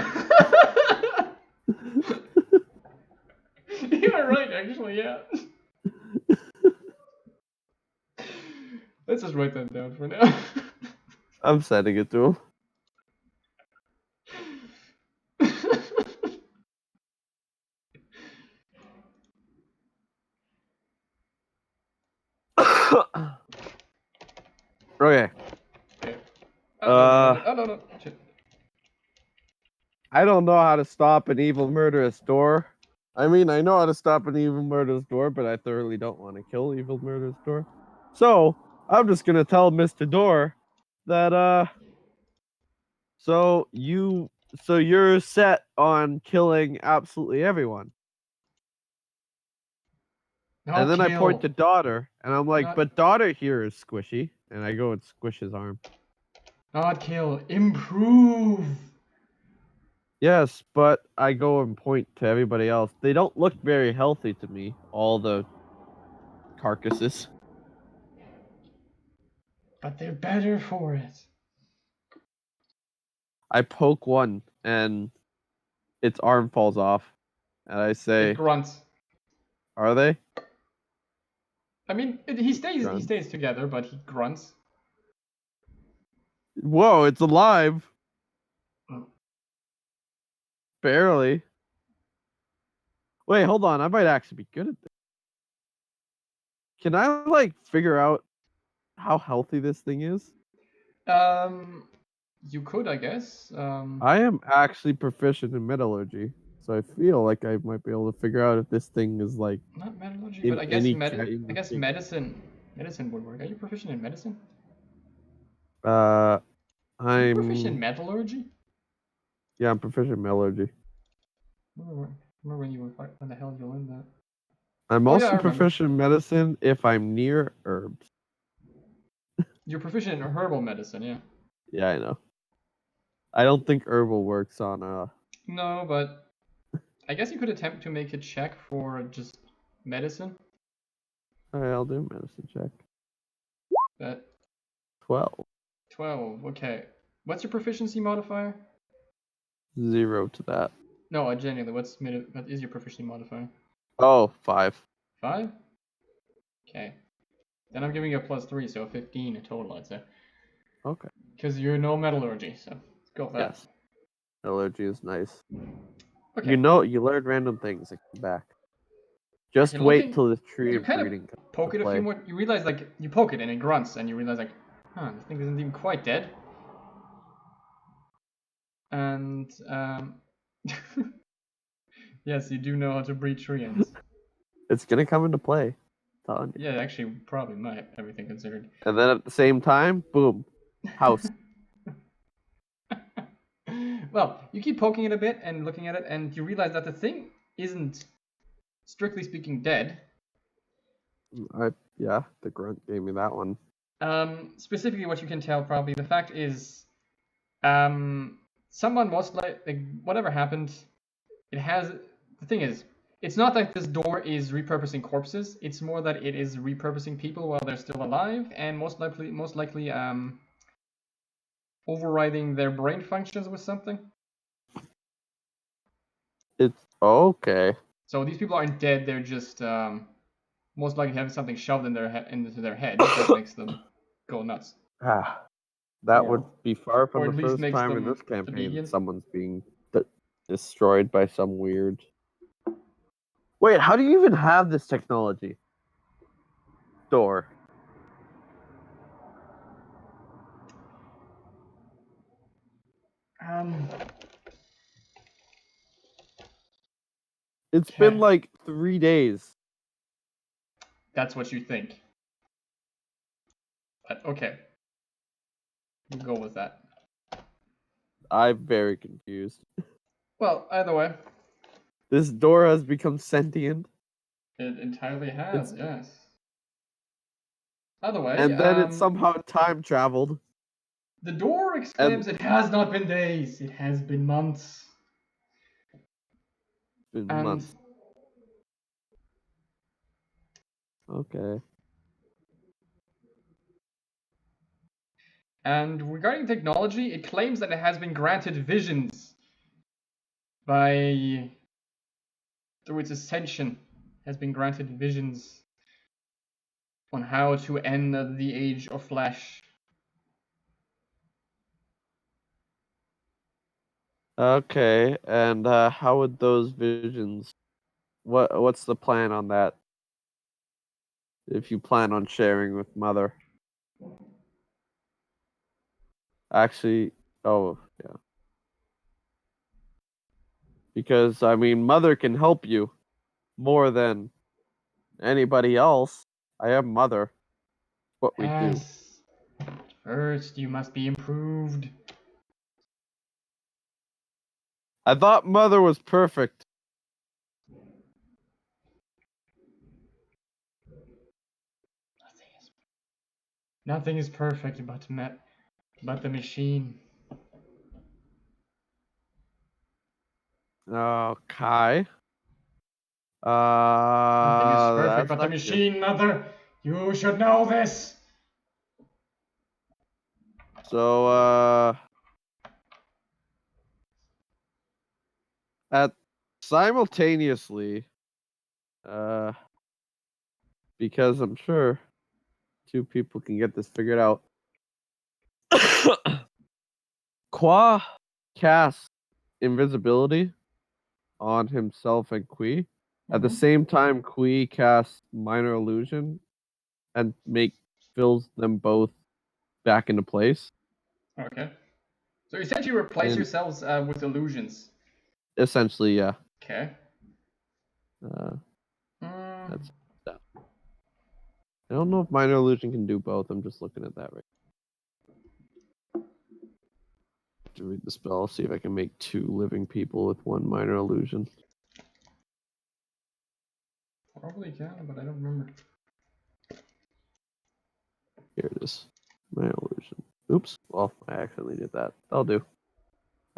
A: are right, actually, yeah. Let's just write that down for now.
B: I'm sending it to him. Okay.
A: Okay. Oh, no. Shit.
B: I don't know how to stop an evil murderous door. I mean, I know how to stop an evil murderous door, but I thoroughly don't want to kill evil murderous door. So I'm just gonna tell Mr. Door that so you're set on killing absolutely everyone. And then I point to daughter, and I'm like, but daughter here is squishy, and I go and squish his arm.
A: Not kill. Improve.
B: Yes, but I go and point to everybody else. They don't look very healthy to me, all the carcasses.
A: But they're better for it.
B: I poke one, and its arm falls off. And I
A: It
B: say,
A: grunts.
B: are they?
A: I mean, he stays
B: Grunts.
A: together, but he grunts.
B: Whoa, it's alive.
A: Oh.
B: Barely. Wait, hold on. I might actually be good at this. Can I, like, figure out how healthy this thing is?
A: You could, I guess.
B: I am actually proficient in metallurgy, so I feel like I might be able to figure out if this thing is like
A: Not metallurgy,
B: in
A: but I guess
B: any
A: medicine would work. Are you proficient in medicine?
B: Uh,
A: Are you proficient in
B: I'm
A: metallurgy?
B: yeah, I'm proficient in metallurgy.
A: Remember when you were when the hell you learned that?
B: I'm
A: Oh yeah, I
B: also
A: remember.
B: proficient in medicine if I'm near herbs.
A: You're proficient in herbal medicine, yeah.
B: Yeah, I know. I don't think herbal works on
A: No, but I guess you could attempt to make a check for just medicine.
B: Alright, I'll do a medicine check.
A: That
B: 12.
A: 12. Okay. What's your proficiency modifier?
B: 0 to that.
A: No, genuinely, what is your proficiency modifier?
B: Oh, 5.
A: 5? Okay. Then I'm giving you a +3, so 15 in total, I'd say.
B: Okay.
A: Because you're no metallurgy, so let's go with that.
B: Yes. Metallurgy is nice.
A: Okay.
B: You know, you learn random things that come back. Just
A: You're
B: wait
A: looking-
B: till the tree
A: You
B: of
A: kind
B: breeding
A: of
B: comes
A: poke
B: to
A: it a
B: play.
A: few more. You realize, like, you poke it and it grunts, and you realize, like, this thing isn't even quite dead. And, yes, you do know how to breed tree ends.
B: It's gonna come into play. Telling you.
A: Yeah, actually, probably might, everything considered.
B: And then at the same time, boom, house.
A: Well, you keep poking it a bit and looking at it, and you realize that the thing isn't, strictly speaking, dead.
B: Yeah, the grunt gave me that one.
A: Specifically, what you can tell, probably, the fact is, someone most like whatever happened, it has. The thing is, it's not that this door is repurposing corpses. It's more that it is repurposing people while they're still alive, and most likely, overriding their brain functions with something.
B: It's okay.
A: So these people aren't dead. They're just most likely having something shoved in into their head that makes them go nuts.
B: That would be far from
A: or
B: the
A: at least
B: first
A: makes
B: time in
A: them
B: this campaign
A: obedient.
B: that someone's being destroyed by some weird. Wait, how do you even have this technology? Door. It's been like 3 days.
A: That's what you think. But okay, we'll go with that.
B: I'm very confused.
A: Well, either way,
B: This door has become sentient.
A: it entirely has, yes. Either way,
B: And then it somehow time traveled.
A: the door exclaims, "It has not been days, it has been months."
B: In
A: And
B: months. Okay.
A: And regarding technology, it claims that it has been granted visions by, through its ascension, has been granted visions on how to end the age of flesh.
B: Okay, and how would those visions? What's the plan on that? If you plan on sharing with Mother. Actually, oh yeah. Because I mean, Mother can help you more than anybody else. I am Mother. What we do.
A: Yes. First, you must be improved.
B: I thought Mother was perfect.
A: Nothing is perfect but the machine.
B: Okay.
A: Nothing is perfect
B: That's
A: but the
B: not good.
A: machine, Mother. You should know this.
B: So, at simultaneously, uh, because I'm sure two people can get this figured out. Kwoi casts invisibility on himself and Kwee. At the same time, Kwee casts minor illusion and fills them both back into place.
A: Okay. So you said you replace
B: And
A: yourselves with illusions.
B: essentially, yeah.
A: Okay.
B: Uh,
A: Mm,
B: that's that. I don't know if minor illusion can do both. I'm just looking at that right. To read the spell, see if I can make 2 living people with 1 minor illusion.
A: Probably can, but I don't remember.
B: Here it is. Minor illusion. Oops. Well, I accidentally did that. That'll do.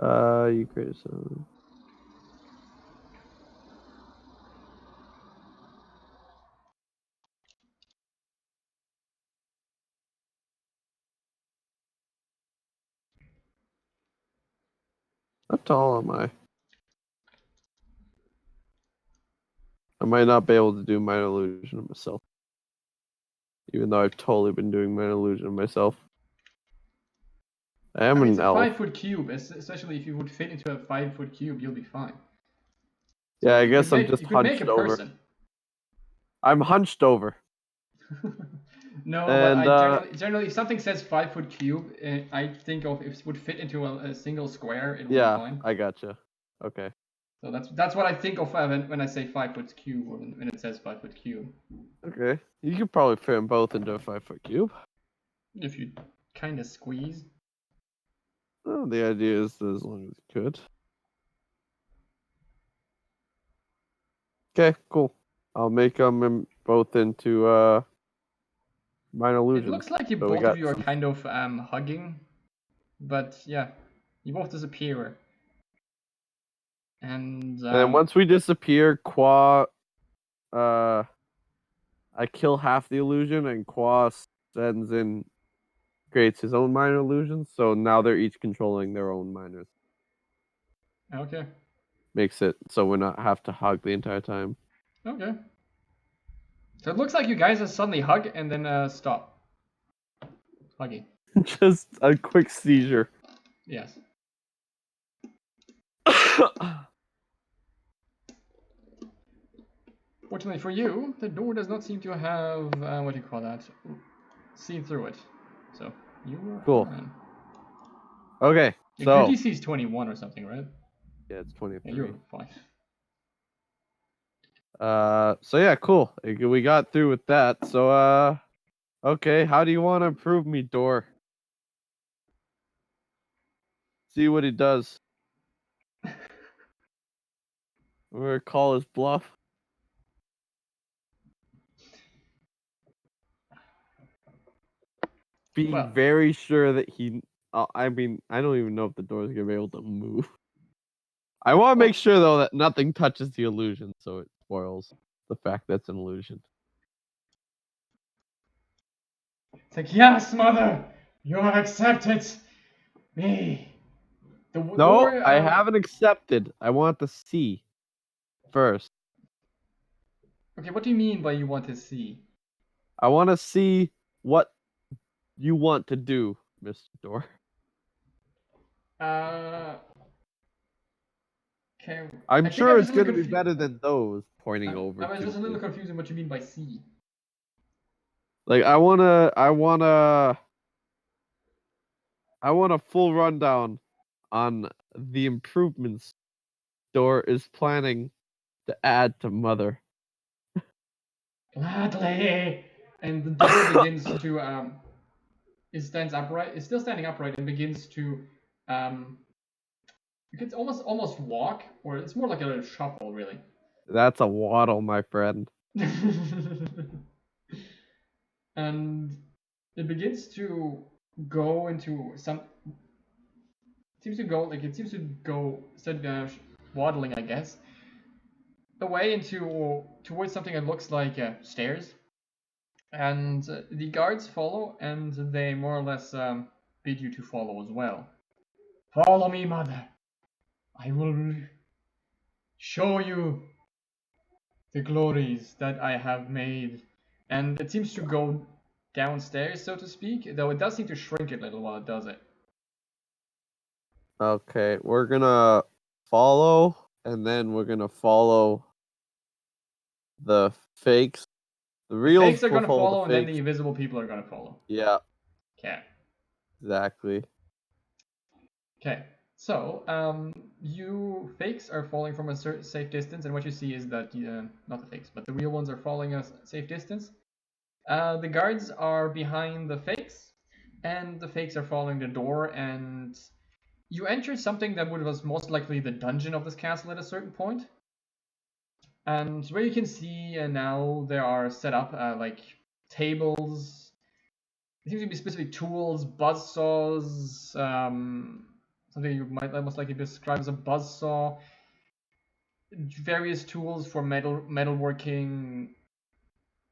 B: You create some. How tall am I? I might not be able to do minor illusion of myself. Even though I've totally been doing minor illusion of myself. I am
A: It's
B: an
A: a
B: elf.
A: 5-foot cube, especially if you would fit into a 5-foot cube, you'll be fine.
B: Yeah,
A: So
B: I
A: you
B: guess I'm just
A: you could make a
B: hunched over.
A: person.
B: I'm hunched over.
A: No, but
B: And
A: generally if something says 5-foot cube, I think of if it would fit into a single square, it would be
B: yeah,
A: fine.
B: I gotcha. Okay.
A: So that's what I think of when I say 5-foot cube, or when it says 5-foot cube.
B: Okay. You could probably fit them both into a 5-foot cube.
A: If you kind of squeeze.
B: Well, the idea is that as long as you could. Okay, cool. I'll make them both into minor illusions.
A: It looks like
B: So we
A: both of
B: got
A: you are
B: some...
A: kind of hugging, but yeah, you both disappear. And
B: then once we disappear, Kwoi, I kill half the illusion, and Kwoi sends in, creates his own minor illusions. So now they're each controlling their own minors.
A: okay.
B: Makes it so we not have to hug the entire time.
A: Okay. So it looks like you guys suddenly hug and then stop hugging.
B: Just a quick seizure.
A: Yes. Fortunately for you, the door does not seem to have what do you call that? Seen through it. So you were
B: Cool.
A: fine.
B: Okay,
A: Your
B: so
A: DC is 21 or something, right?
B: yeah, it's 23.
A: Yeah, you're fine.
B: So yeah, cool. We got through with that. So Okay, how do you want to improve me, door? See what he does. We're gonna call his bluff. Being
A: Well,
B: very sure that he. I mean, I don't even know if the door is gonna be able to move. I want to
A: well,
B: make sure though that nothing touches the illusion, so it spoils the fact that it's an illusion.
A: it's like, yes, mother, you have accepted me. The
B: No,
A: door.
B: I haven't accepted. I want to see first.
A: Okay, what do you mean by you want to see?
B: I want to see what you want to do, Mr. Door.
A: Uh. Okay.
B: I'm
A: I think
B: sure
A: I'm
B: it's
A: just a little
B: gonna be
A: confused.
B: better than those. Pointing over
A: I'm
B: to
A: just a little
B: the.
A: confused in what you mean by see.
B: Like I want a full rundown on the improvements Door is planning to add to Mother.
A: Gladly. And the door begins to it stands upright. It's still standing upright and begins to um. You could almost walk, or it's more like a shuffle, really.
B: That's a waddle, my friend.
A: And it begins to go into some. It seems to go instead of waddling, I guess, away into towards something that looks like stairs. And the guards follow, and they more or less bid you to follow as well. Follow me, mother. I will show you the glories that I have made. And it seems to go downstairs, so to speak, though it does seem to shrink it a little while it does it.
B: Okay, we're gonna follow, and then we're gonna follow the fakes. The
A: The
B: reals
A: fakes are
B: will
A: gonna
B: follow the
A: follow, and then the
B: fakes.
A: invisible people are gonna follow.
B: Yeah,
A: Okay.
B: exactly.
A: Okay. So, you fakes are falling from a certain safe distance, and what you see is that not the fakes, but the real ones are falling a safe distance. The guards are behind the fakes, and the fakes are following the door, and you enter something that was most likely the dungeon of this castle at a certain point. And where you can see now there are set up like tables. It seems to be specific tools, buzzsaws, something you might most likely describe as a buzzsaw, various tools for metalworking,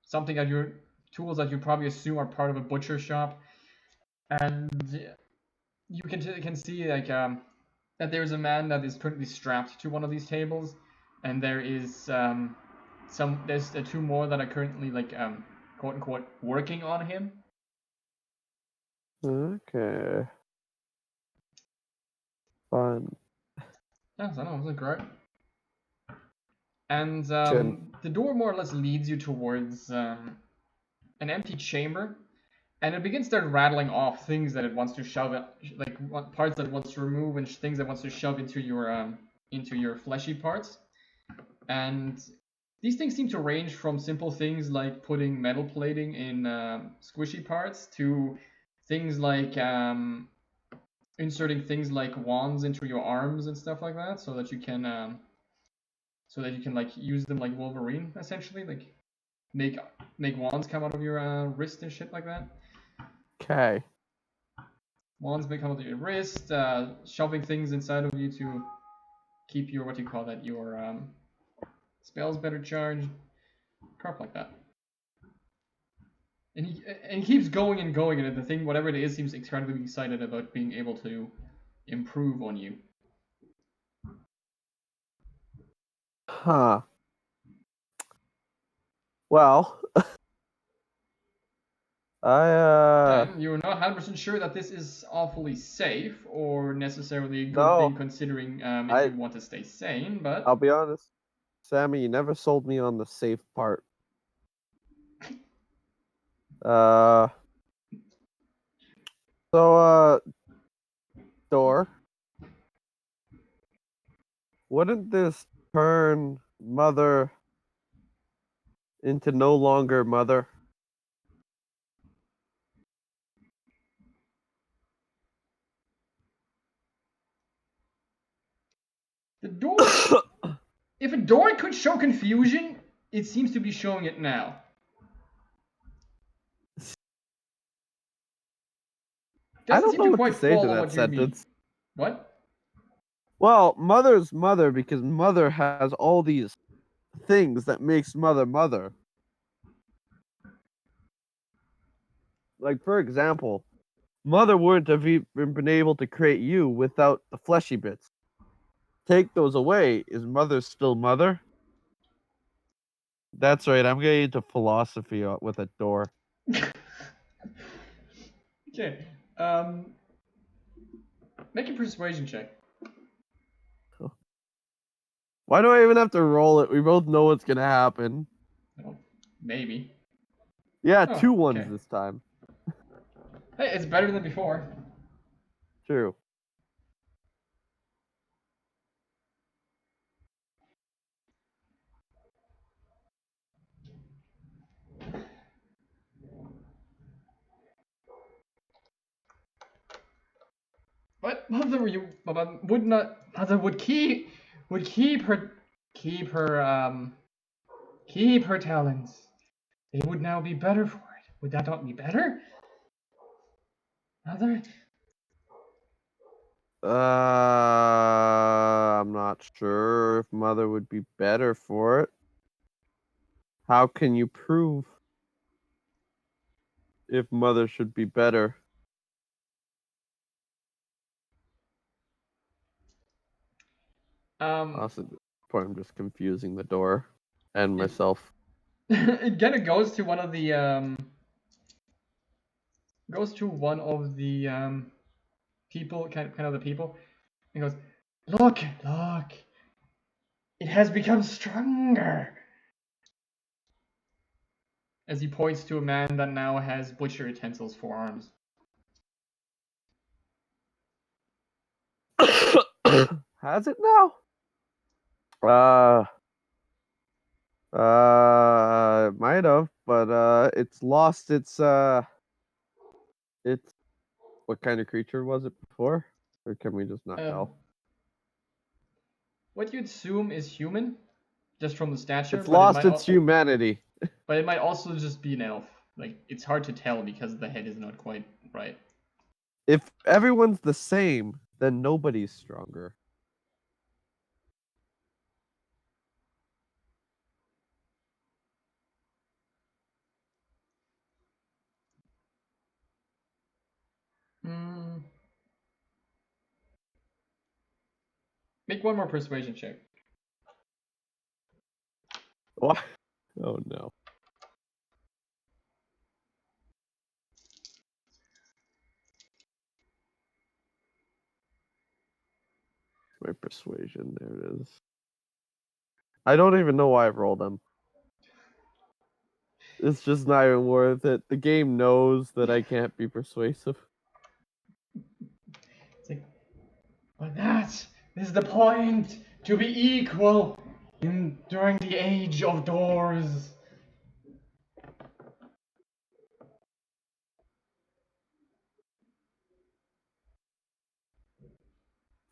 A: something that your tools that you probably assume are part of a butcher shop, and you can see like that there's a man that is currently strapped to one of these tables, and there is there's two more that are currently like quote unquote working on him.
B: Okay. Fun.
A: Yes, I know, isn't it great? And
B: Chin.
A: the door more or less leads you towards an empty chamber, and it begins to start rattling off things that it wants to shove, like parts that it wants to remove and things that it wants to shove into your fleshy parts. And these things seem to range from simple things like putting metal plating in squishy parts to things like inserting things like wands into your arms and stuff like that, so that you can like use them like Wolverine, essentially, like make wands come out of your wrist and shit like that.
B: Okay.
A: Wands may come out of your wrist, shoving things inside of you to keep your your spells better charged, crap like that. And he keeps going and going, and the thing, whatever it is, seems incredibly excited about being able to improve on you.
B: Huh. Well, I
A: And you're not 100% sure that this is awfully safe or necessarily a good
B: no,
A: thing, considering if
B: I
A: you want to stay sane, but
B: I'll be honest. Sammy, you never sold me on the safe part. Uh so Door, wouldn't this turn Mother into no longer Mother?
A: if door could show confusion, it seems to be showing it now.
B: I
A: Doesn't
B: don't
A: seem
B: know
A: to
B: what to
A: quite
B: say to
A: follow
B: that
A: what you mean.
B: sentence.
A: What?
B: Well, mother's mother because mother has all these things that makes mother mother. Like, for example, mother wouldn't have even been able to create you without the fleshy bits. Take those away, is mother still mother? That's right, I'm getting into philosophy with a door.
A: Okay. Make a persuasion check.
B: Why do I even have to roll it? We both know what's gonna happen.
A: Well, maybe.
B: Yeah,
A: Oh,
B: 2 ones
A: okay.
B: this time.
A: Hey, it's better than before.
B: True.
A: What? Mother, Mother would keep her talents. It would now be better for it. Would that not be better? Mother?
B: I'm not sure if mother would be better for it. How can you prove if mother should be better? Also, at this point, I'm just confusing the door and myself.
A: It kind of goes to one of the people, kind of the people, and goes, look, it has become stronger. As he points to a man that now has butcher utensils for arms.
B: Has it now? It might have, but it's lost its what kind of creature was it before? Or can we just not tell?
A: What you'd assume is human, just from the stature.
B: It's lost its humanity.
A: But it might also just be an elf. Like, it's hard to tell because the head is not quite right.
B: If everyone's the same, then nobody's stronger.
A: Make one more persuasion check.
B: What? Oh no. My persuasion, there it is. I don't even know why I rolled them. It's just not even worth it. The game knows that I can't be persuasive.
A: It's like, but that is the point, to be equal during the age of doors.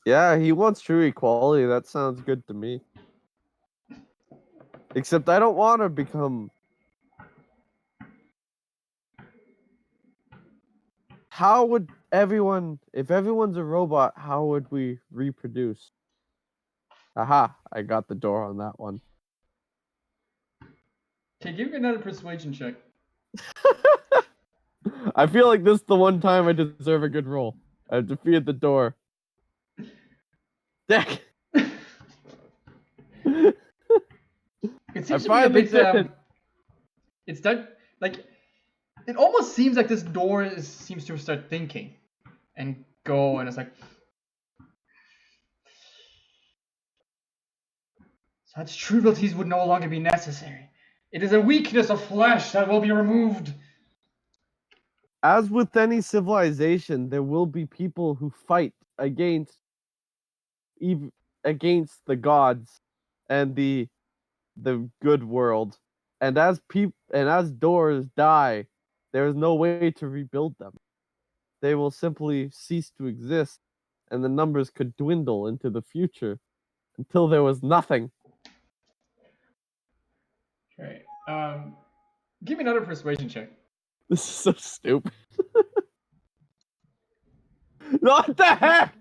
B: Yeah, he wants true equality. That sounds good to me. Except I don't want to become. How would everyone, if everyone's a robot, how would we reproduce? Aha, I got the door on that one.
A: Okay, give me another persuasion check.
B: I feel like this is the one time I deserve a good roll. I've defeated the door. Deck.
A: It seems to be a bit.
B: Did.
A: It's that, like, it almost seems like this door seems to start thinking and go, and it's like, such cruelties would no longer be necessary. It is a weakness of flesh that will be removed.
B: As with any civilization, there will be people who fight against the gods and the good world. And as doors die, there is no way to rebuild them. They will simply cease to exist, and the numbers could dwindle into the future until there was nothing.
A: Okay. Give me another persuasion check.
B: This is so stupid. What the heck?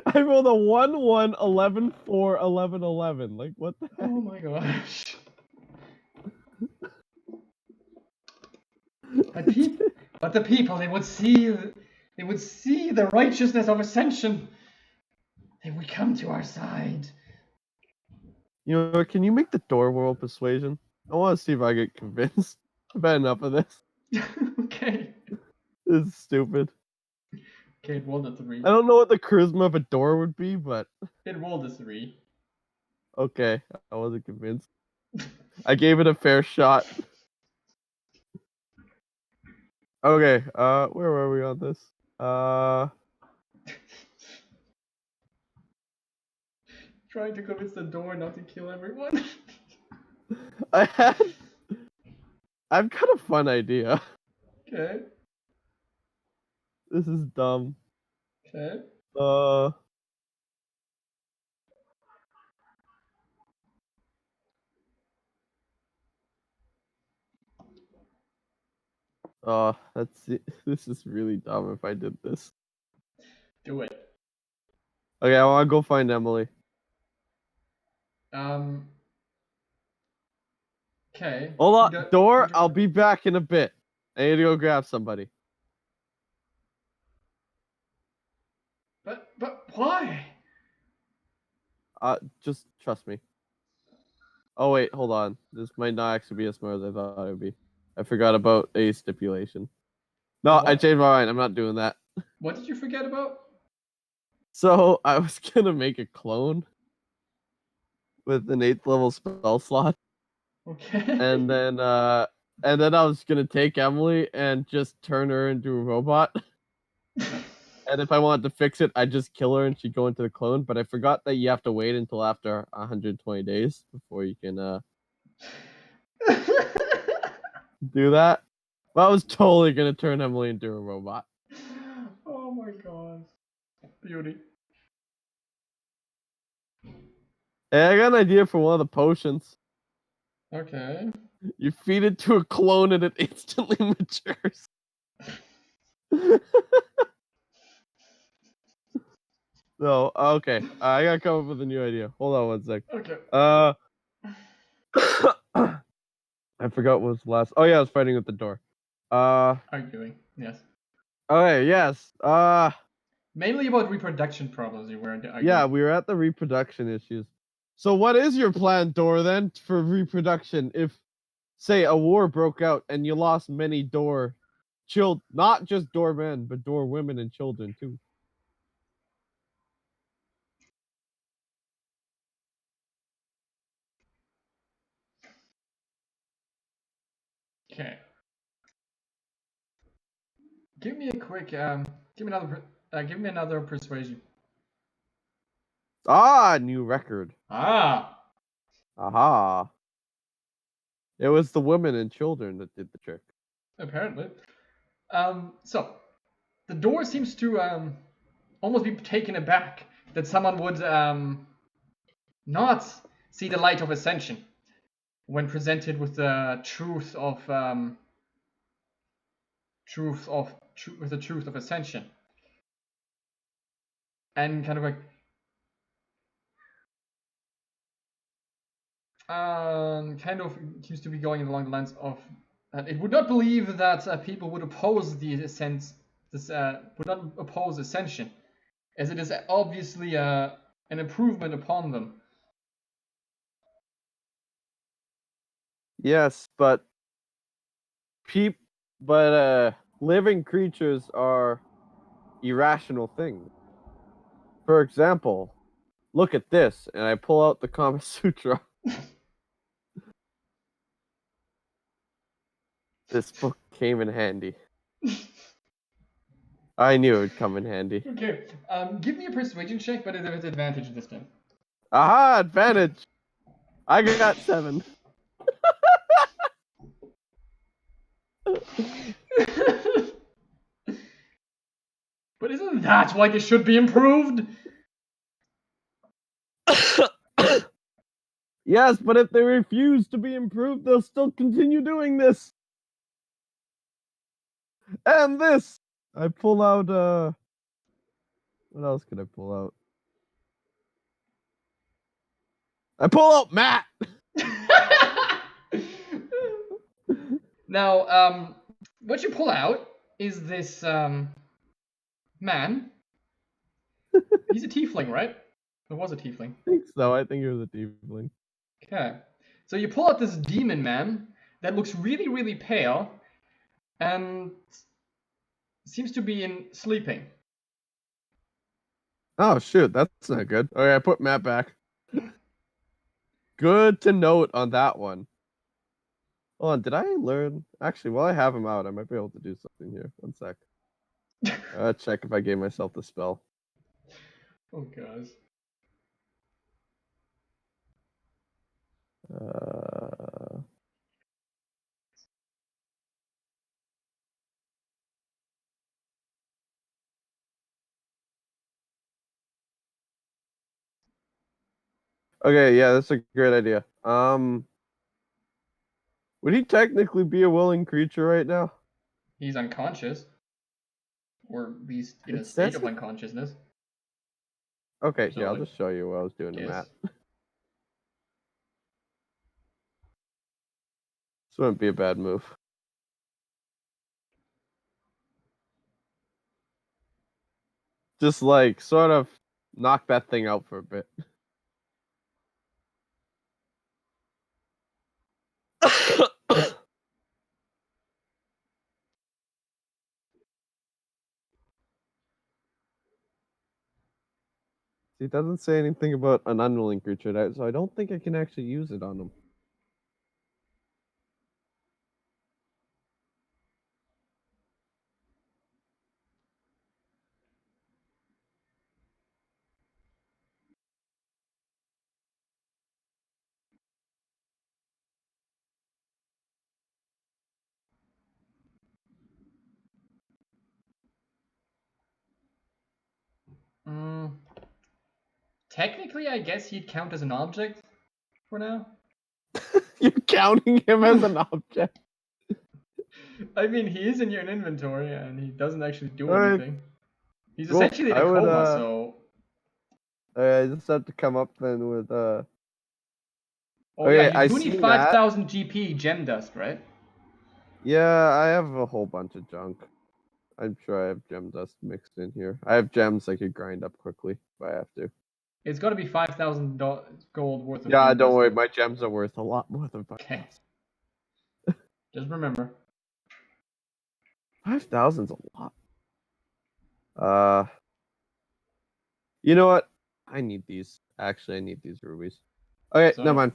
B: I rolled a 1, 1, 11, 4, 11, 11. Like, what the heck?
A: Oh my gosh. But the people, they would see the righteousness of ascension. They would come to our side.
B: You know what? Can you make the door roll persuasion? I want to see if I get convinced. I've had enough of this.
A: Okay.
B: This is stupid.
A: Okay, it rolled a 3.
B: I don't know what the charisma of a door would be, but
A: It rolled a 3.
B: okay. I wasn't convinced. I gave it a fair shot. Okay, where were we on this?
A: Trying to convince the door not to kill everyone.
B: I've got a fun idea.
A: Okay.
B: This is dumb.
A: Okay.
B: This is really dumb if I did this.
A: Do it.
B: Okay, I want to go find Emily.
A: Okay.
B: Hold on, door. I'll be back in a bit. I need to go grab somebody.
A: But why?
B: Just trust me. Oh wait, hold on. This might not actually be as smart as I thought it would be. I forgot about a stipulation. No, I
A: What?
B: changed my mind. I'm not doing that.
A: What did you forget about?
B: So I was gonna make a clone with an 8th level spell slot,
A: Okay.
B: and then I was gonna take Emily and just turn her into a robot. And if I wanted to fix it, I'd just kill her and she'd go into the clone. But I forgot that you have to wait until after 120 days before you can do that. But I was totally gonna turn Emily into a robot.
A: Oh my god. Beauty.
B: Hey, I got an idea for one of the potions.
A: Okay.
B: You feed it to a clone and it instantly matures. No, okay. I gotta come up with a new idea. Hold on one sec.
A: Okay.
B: I forgot what was last. Oh yeah, I was fighting at the door.
A: Arguing. Yes.
B: Okay, yes.
A: Mainly about reproduction problems you were arguing.
B: Yeah, we were at the reproduction issues. So what is your plan, Door, then, for reproduction if, say, a war broke out and you lost many Door children, not just Door men, but Door women and children, too?
A: Okay. Give me a quick give me another persuasion.
B: Ah, new record.
A: Ah.
B: Aha. It was the women and children that did the trick.
A: Apparently. So the door seems to almost be taken aback that someone would not see the light of ascension when presented with the truth of with the truth of ascension, and kind of like kind of seems to be going along the lines of that it would not believe that people would oppose the would not oppose ascension, as it is obviously an improvement upon them.
B: Yes, but living creatures are irrational things. For example, look at this, and I pull out the Kama Sutra. This book came in handy. I knew it would come in handy.
A: Okay, give me a persuasion check, but with advantage this time.
B: Aha, advantage! I got 7.
A: But isn't that why this should be improved?
B: Yes, but if they refuse to be improved, they'll still continue doing this. And this. I pull out, what else could I pull out? I pull out Matt!
A: Now, what you pull out is this man. He's a tiefling, right? It was a tiefling.
B: I think so. I think it was a tiefling.
A: Okay. So you pull out this demon man that looks really, really pale and seems to be sleeping.
B: Oh, shoot. That's not good. Okay, I put Matt back. Good to note on that one. Hold on, did I learn? Actually, while I have him out, I might be able to do something here. One sec. Check if I gave myself the spell.
A: Oh, gosh.
B: Okay, yeah, that's a great idea. Would he technically be a willing creature right now?
A: He's unconscious. Or at least in a
B: It
A: state
B: says
A: of
B: it.
A: unconsciousness.
B: Okay,
A: So,
B: yeah, I'll
A: like,
B: just show you what I was doing to
A: yes.
B: Matt. This wouldn't be a bad move. Just like sort of knock that thing out for a bit. See, it doesn't say anything about an unwilling creature, so I don't think I can actually use it on him.
A: Technically, I guess he'd count as an object for now.
B: You're counting him as an object.
A: I mean, he is in your inventory and he doesn't actually do
B: Alright.
A: anything. He's
B: Well,
A: essentially in
B: I
A: a
B: would,
A: coma, so.
B: I just have to come up then with
A: Oh
B: Okay,
A: yeah, you
B: I
A: do need
B: seen that.
A: 5,000 GP gem dust, right?
B: Yeah, I have a whole bunch of junk. I'm sure I have gem dust mixed in here. I have gems I could grind up quickly if I have to.
A: It's got to be 5,000 gold worth of
B: Yeah,
A: gem
B: don't
A: dust.
B: worry, my gems are worth a lot more than 5,000.
A: Okay. Just remember.
B: 5,000's a lot. You know what? I need these. Actually, I need these rubies. Okay,
A: So,
B: never mind.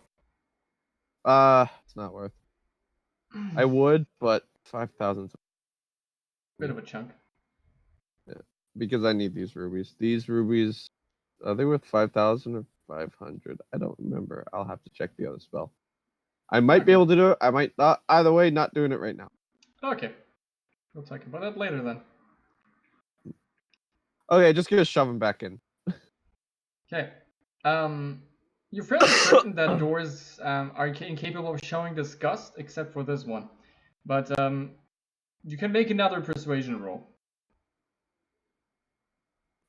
B: It's not worth. I would, but 5,000's
A: bit of a chunk.
B: because I need these rubies. These rubies, are they worth 5,000 or 500? I don't remember. I'll have to check the other spell. I might be
A: Okay.
B: able to do it. I might not. Either way, not doing it right now.
A: Okay. We'll talk about that later then.
B: Okay, just gonna shove them back in.
A: Okay. You're fairly certain that doors are incapable of showing disgust, except for this one. But you can make another persuasion roll.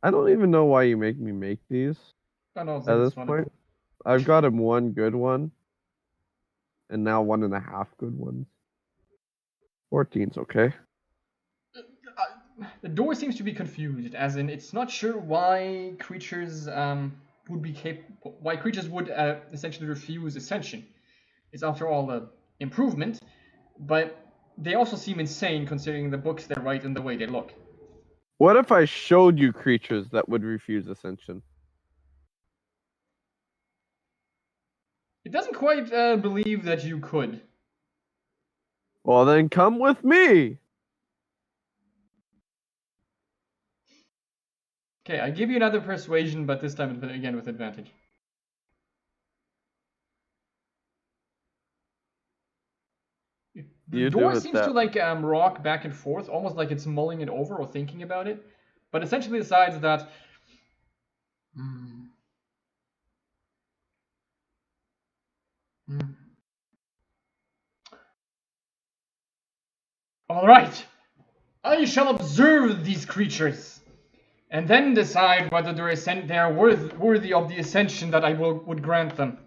B: I don't even know why you make me make these
A: Oh no,
B: at
A: this
B: this
A: one.
B: point. I've got him one good one, and now 1.5 good ones. 14's okay.
A: The door seems to be confused, as in it's not sure why creatures would be capable. Why creatures would essentially refuse ascension. It's after all an improvement, but they also seem insane considering the books they write and the way they look.
B: What if I showed you creatures that would refuse ascension?
A: It doesn't quite believe that you could.
B: Well, then come with me.
A: Okay, I give you another persuasion, but this time again with advantage. The
B: You do
A: door
B: it
A: seems to
B: that way.
A: like rock back and forth, almost like it's mulling it over or thinking about it, but essentially decides that Hmm. All right. I shall observe these creatures, and then decide whether they are worthy of the ascension that I would grant them.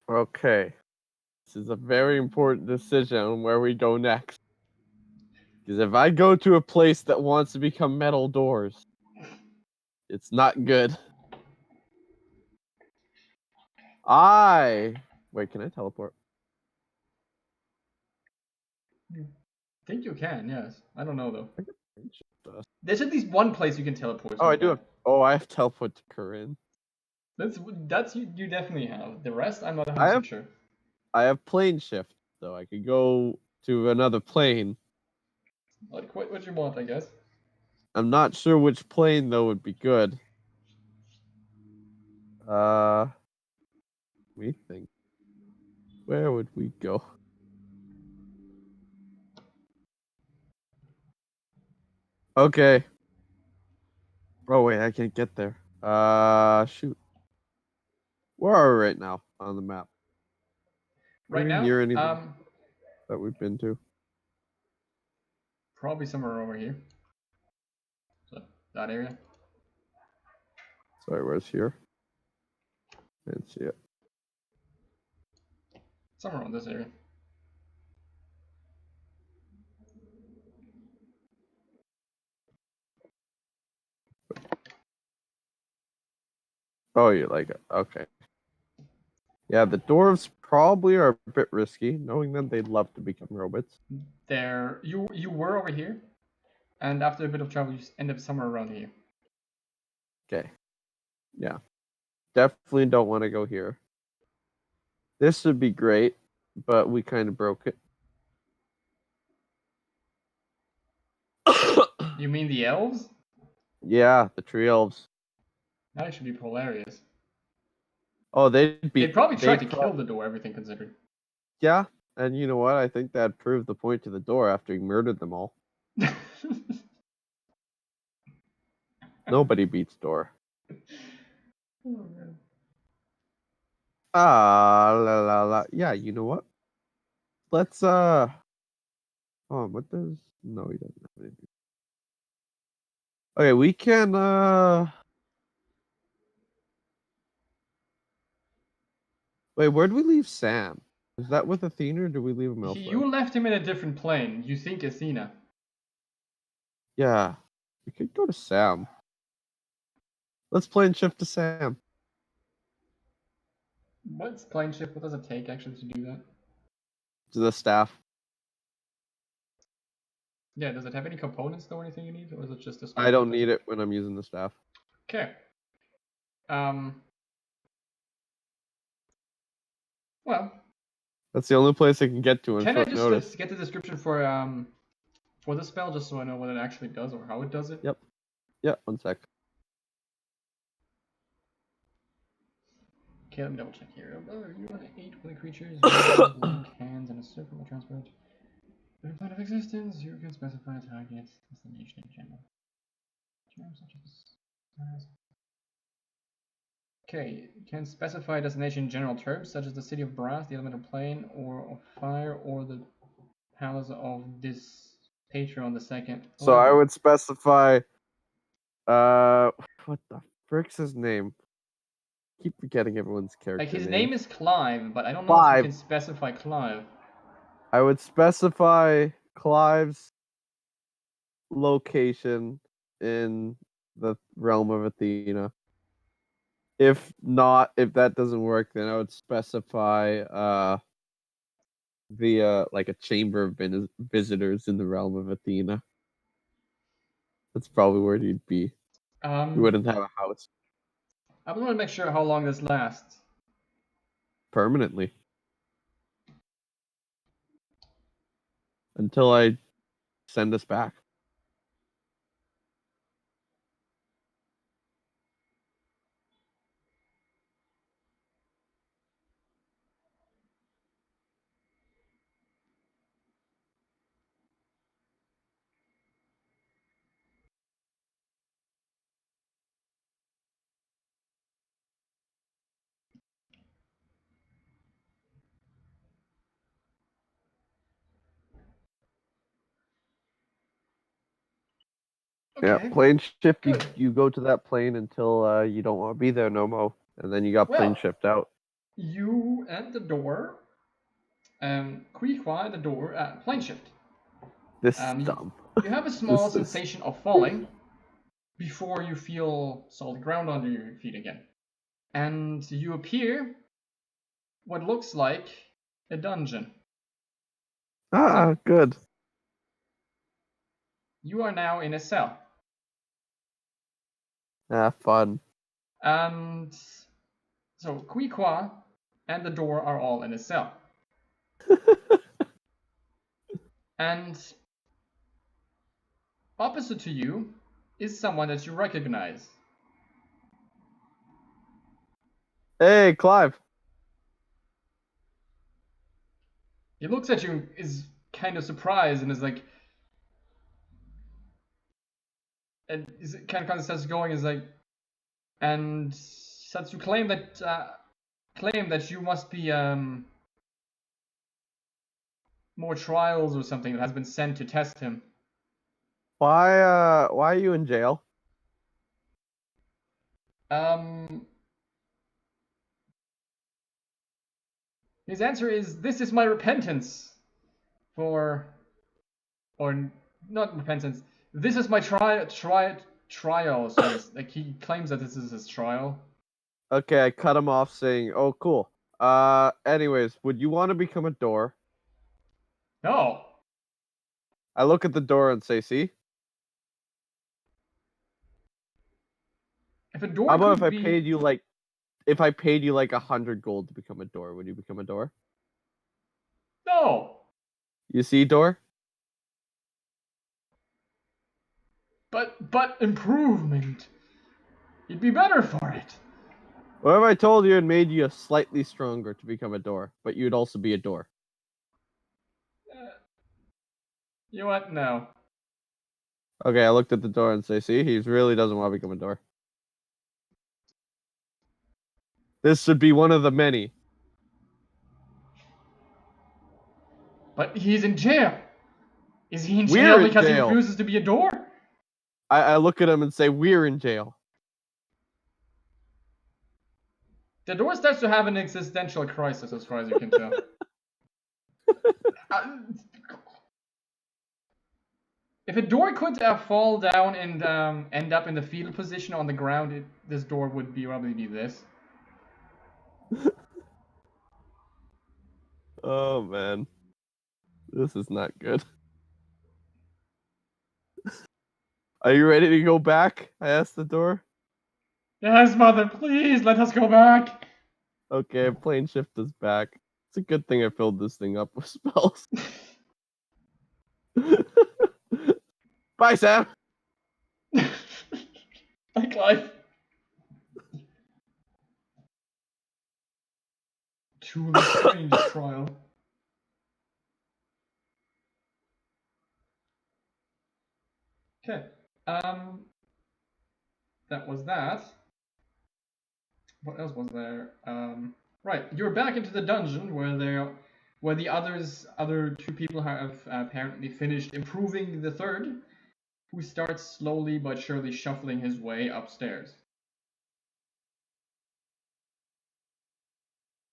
B: Okay. This is a very important decision on where we go next. Because if I go to a place that wants to become metal doors, it's not good. Wait, can I teleport?
A: I think you can, yes. I don't know though.
B: I can change stuff.
A: There's at least one place you can teleport to.
B: Oh, I do have. Oh, I have teleport to Corinne.
A: That's you definitely have. The rest, I'm not
B: I
A: 100%
B: have.
A: sure.
B: I have plane shift, so I could go to another plane.
A: Like what you want, I guess.
B: I'm not sure which plane though would be good. Let me think. Where would we go? Okay. Oh wait, I can't get there. Shoot. Where are we right now on the map?
A: Right
B: Anybody
A: now,
B: hear anything that we've been to?
A: probably somewhere over here. So that area.
B: Sorry, where's here? Didn't see it.
A: Somewhere on this area.
B: Oh, you like it? Okay. Yeah, the dwarves probably are a bit risky. Knowing them, they'd love to become robots.
A: There, you were over here, and after a bit of travel, you end up somewhere around here.
B: Okay. Yeah. Definitely don't want to go here. This would be great, but we kind of broke it.
A: You mean the elves?
B: Yeah, the tree elves.
A: That should be hilarious.
B: Oh,
A: They'd probably try to
B: they'd
A: kill the door, everything considered.
B: yeah, and you know what? I think that proved the point to the door after he murdered them all. Nobody beats door.
A: Oh, man.
B: Ah, la la la. Yeah, you know what? Let's oh, what does no, he doesn't have anything. Okay, we can wait, where'd we leave Sam? Is that with Athena or do we leave him elsewhere?
A: You left him in a different plane. You think Athena.
B: Yeah. We could go to Sam. Let's plane shift to Sam.
A: What's plane shift? What does it take actually to do that?
B: To the staff.
A: Yeah, does it have any components though or anything you need? Or is it just a
B: I
A: straight
B: don't
A: click?
B: need it when I'm using the staff.
A: Okay. Well,
B: That's the only place I can get to on
A: can I
B: short
A: just
B: notice.
A: get the description for the spell just so I know what it actually does or how it does it?
B: Yep. Yeah, one sec.
A: Okay, let me double check here. You want 8 willing creatures, you link hands and a circle of transport. With a plan of existence, you can specify a target, destination in general. Terms such as okay, you can specify destination in general terms, such as the city of brass, the elemental plane, or of fire, or the palace of this patron the second
B: So I
A: level.
B: would specify what the frick's his name? Keep forgetting everyone's
A: Like
B: character
A: his
B: names.
A: name is Clive, but I don't know if you
B: Clive.
A: can specify Clive.
B: I would specify Clive's location in the realm of Athena. If not, if that doesn't work, then I would specify the like a chamber of visitors in the realm of Athena. That's probably where he'd be. He wouldn't have a house
A: I want to make sure how long this lasts.
B: permanently until I send us back. Yeah,
A: Okay.
B: plane shift.
A: Good.
B: You go to that plane until you don't want to be there no more, and then you got plane
A: Well,
B: shift out.
A: you and the door, Kwee and the door, plane shift.
B: This is
A: You,
B: dumb.
A: you have a small
B: This is
A: sensation of falling before you feel solid ground under your feet again. And you appear what looks like a dungeon. So,
B: good.
A: you are now in a cell.
B: Fun.
A: And so Kwee and the door are all in a cell. And opposite to you is someone that you recognize.
B: Hey, Clive.
A: He looks at you, is kind of surprised, and is like, and is kind of starts going, is like, and starts to claim that you must be more trials or something that has been sent to test him.
B: Why are you in jail?
A: His answer is, "This is my repentance for, or not repentance. This is my trial." So it's like he claims that this is his trial.
B: Okay, I cut him off saying, "Oh, cool. Anyways, would you want to become a door?"
A: No.
B: I look at the door and say, "See?
A: If a
B: How
A: door
B: about
A: could be,
B: if I paid you like 100 gold to become a door, would you become a door?
A: no.
B: You see, door?
A: But improvement. You'd be better for it.
B: What if I told you and made you slightly stronger to become a door, but you'd also be a door?"
A: You know what? No.
B: Okay, I looked at the door and say, "See, he really doesn't want to become a door. This should be one of the many."
A: But he's in jail. Is he in jail
B: We're in
A: because he
B: jail.
A: refuses to be a door?
B: I look at him and say, "We're in jail."
A: The door starts to have an existential crisis, as far as you can tell. uh, if a door could fall down and end up in the fetal position on the ground, this door would probably be this.
B: Oh man, this is not good. Are you ready to go back? I asked the door.
A: Yes, mother, please let us go back.
B: Okay, plane shift is back. It's a good thing I filled this thing up with spells. Bye, Sam.
A: Like life. Truly strange trial. Okay. That was that. What else was there? Right, you're back into the dungeon where the other two people have apparently finished improving the third, who starts slowly but surely shuffling his way upstairs.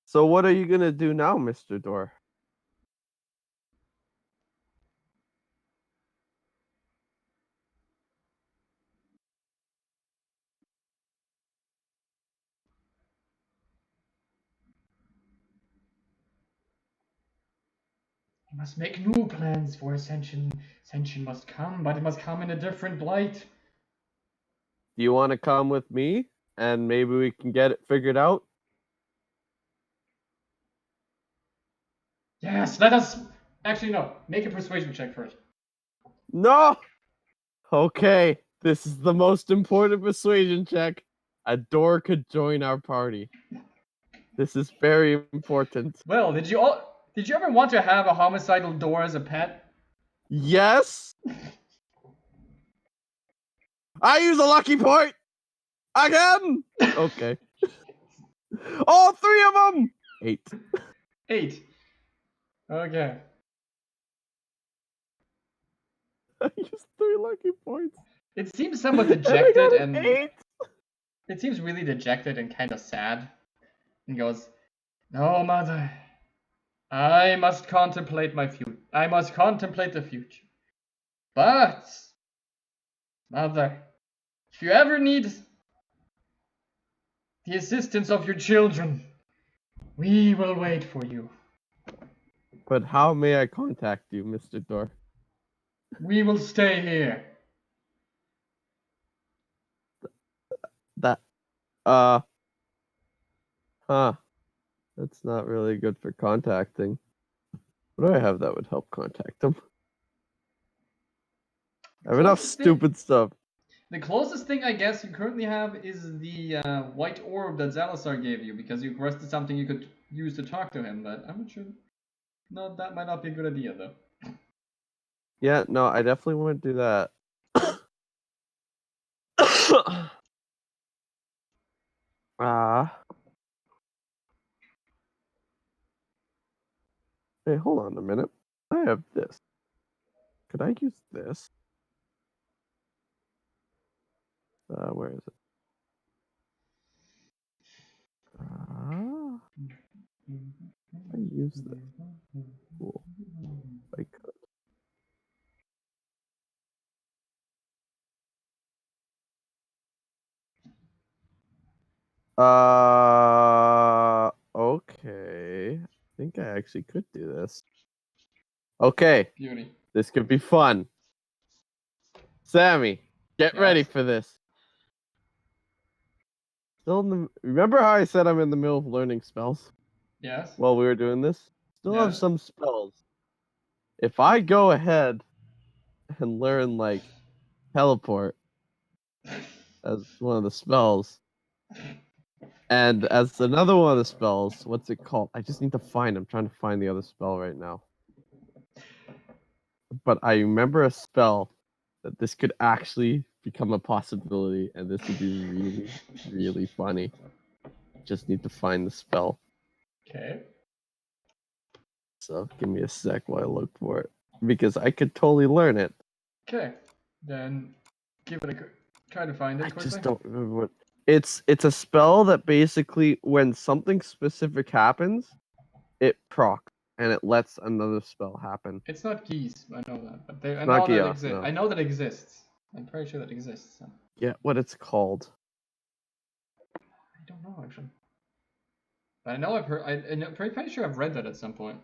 B: So what are you gonna do now, Mr. Door?
A: He must make new plans for ascension. Ascension must come, but it must come in a different light.
B: Do you want to come with me and maybe we can get it figured out?
A: Yes, let us. Actually, no. Make a persuasion check first.
B: No. Okay, this is the most important persuasion check. A door could join our party. This is very important.
A: Well, did you ever want to have a homicidal door as a pet?
B: Yes. I use a lucky point again. Okay. All three of them. 8.
A: 8. Okay.
B: I used 3 lucky points.
A: It seems somewhat
B: And I
A: dejected
B: got an
A: and
B: 8.
A: it seems really dejected and kind of sad. And goes, "No, mother. I must contemplate my future. I must contemplate the future. But, mother, if you ever need the assistance of your children, we will wait for you.
B: But how may I contact you, Mr. Door?
A: We will stay here."
B: That, huh. That's not really good for contacting. What do I have that would help contact them? I have enough stupid stuff.
A: The closest thing I guess you currently have is the white orb that Xalazar gave you, because you requested something you could use to talk to him, but I'm not sure. No, that might not be a good idea, though.
B: Yeah, no, I definitely want to do that. Hey, hold on a minute. I have this. Could I use this? Where is it? I use this. Cool. I could. Okay. I think I actually could do this. Okay.
A: Beauty.
B: This could be fun. Sammy, get ready
A: Yes.
B: for this. Remember how I said I'm in the middle of learning spells
A: Yes.
B: while we were doing this? Still have
A: Yes.
B: some spells. If I go ahead and learn like teleport as one of the spells, and as another one of the spells, what's it called? I just need to find. I'm trying to find the other spell right now. But I remember a spell that this could actually become a possibility, and this would be really, really funny. Just need to find the spell.
A: Okay.
B: So give me a sec while I look for it, because I could totally learn it.
A: Okay. Then give it a try to find it
B: I
A: quickly.
B: just don't remember what. It's a spell that basically, when something specific happens, it procs and it lets another spell happen.
A: It's not geese. I know that, but I
B: Not
A: know that it
B: Geoff,
A: exists.
B: no.
A: I know that it exists. I'm pretty sure that exists. So.
B: Yeah, what it's called.
A: I don't know actually. But I know I've heard. I'm pretty sure I've read that at some point.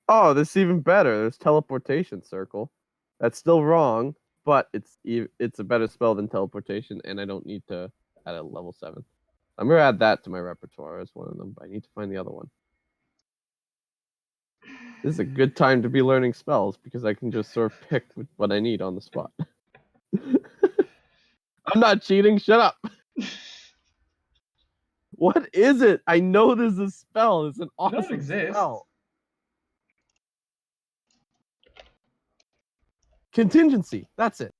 B: Oh, this is even better. There's teleportation circle. That's still wrong, but it's a better spell than teleportation, and I don't need to add a level 7. I'm gonna add that to my repertoire as one of them, but I need to find the other one. This is a good time to be learning spells because I can just sort of pick what I need on the spot. I'm not cheating. Shut up. What is it? I know there's a spell. It's an awesome spell. Contingency. That's it.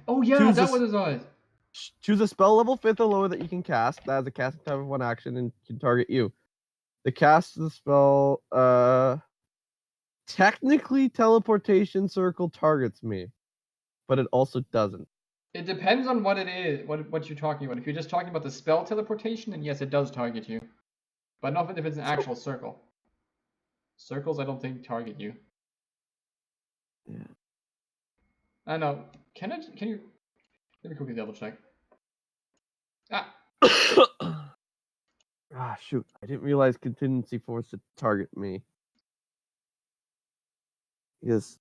A: Oh yeah, that was it.
B: Choose a spell level 5th or lower that you can cast. That has a casting time of 1 action and can target you. The cast of the spell, technically teleportation circle targets me, but it also doesn't.
A: It depends on what it is, what you're talking about. If you're just talking about the spell teleportation, then yes, it does target you. But not if it's an actual circle. Circles, I don't think target you.
B: Yeah.
A: I know. Can you? Let me quickly double check. Ah.
B: Ah, shoot! I didn't realize contingency force to target me. Because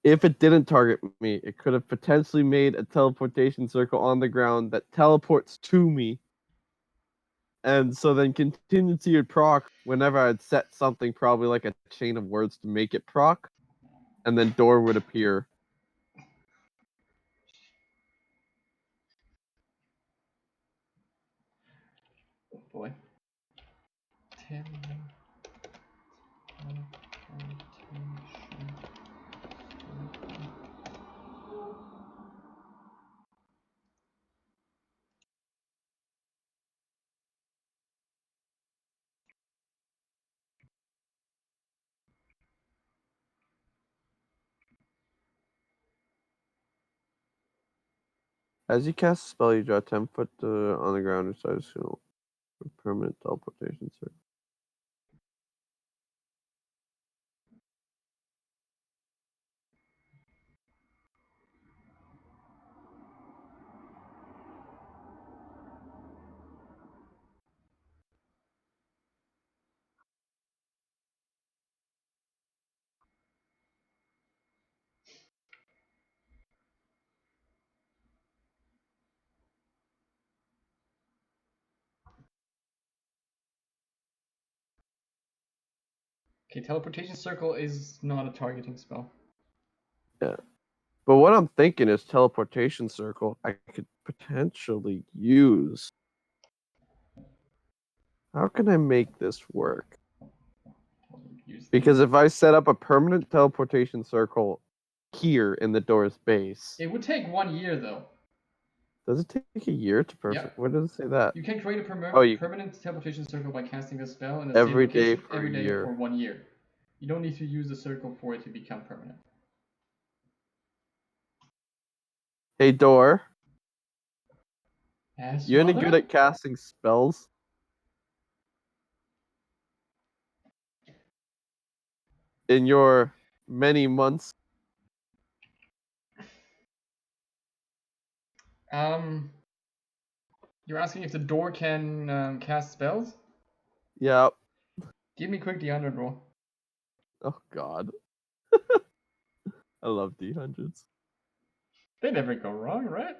B: if it didn't target me, it could have potentially made a teleportation circle on the ground that teleports to me. And so then contingency would proc whenever I'd set something, probably like a chain of words to make it proc, and then door would appear.
A: Oh boy. 10.
B: As you cast a spell, you draw 10 foot on the ground or side of permanent teleportation circle.
A: Okay, teleportation circle is not a targeting spell.
B: Yeah. But what I'm thinking is teleportation circle I could potentially use. How can I make this work? Because if I set up a permanent teleportation circle here in the door's base,
A: it would take 1 year though.
B: Does it take a year to perfect?
A: Yeah.
B: Where does it say that?
A: You can create a
B: you
A: permanent teleportation circle by casting a spell in a
B: every
A: same
B: day
A: location
B: for
A: every
B: a
A: day
B: year.
A: for 1 year. You don't need to use the circle for it to become permanent.
B: Hey, door.
A: Yes,
B: You any good at casting spells? In your many months?
A: You're asking if the door can cast spells?
B: Yeah.
A: Give me quick D100 roll.
B: Oh God. I love D100s.
A: They never go wrong, right?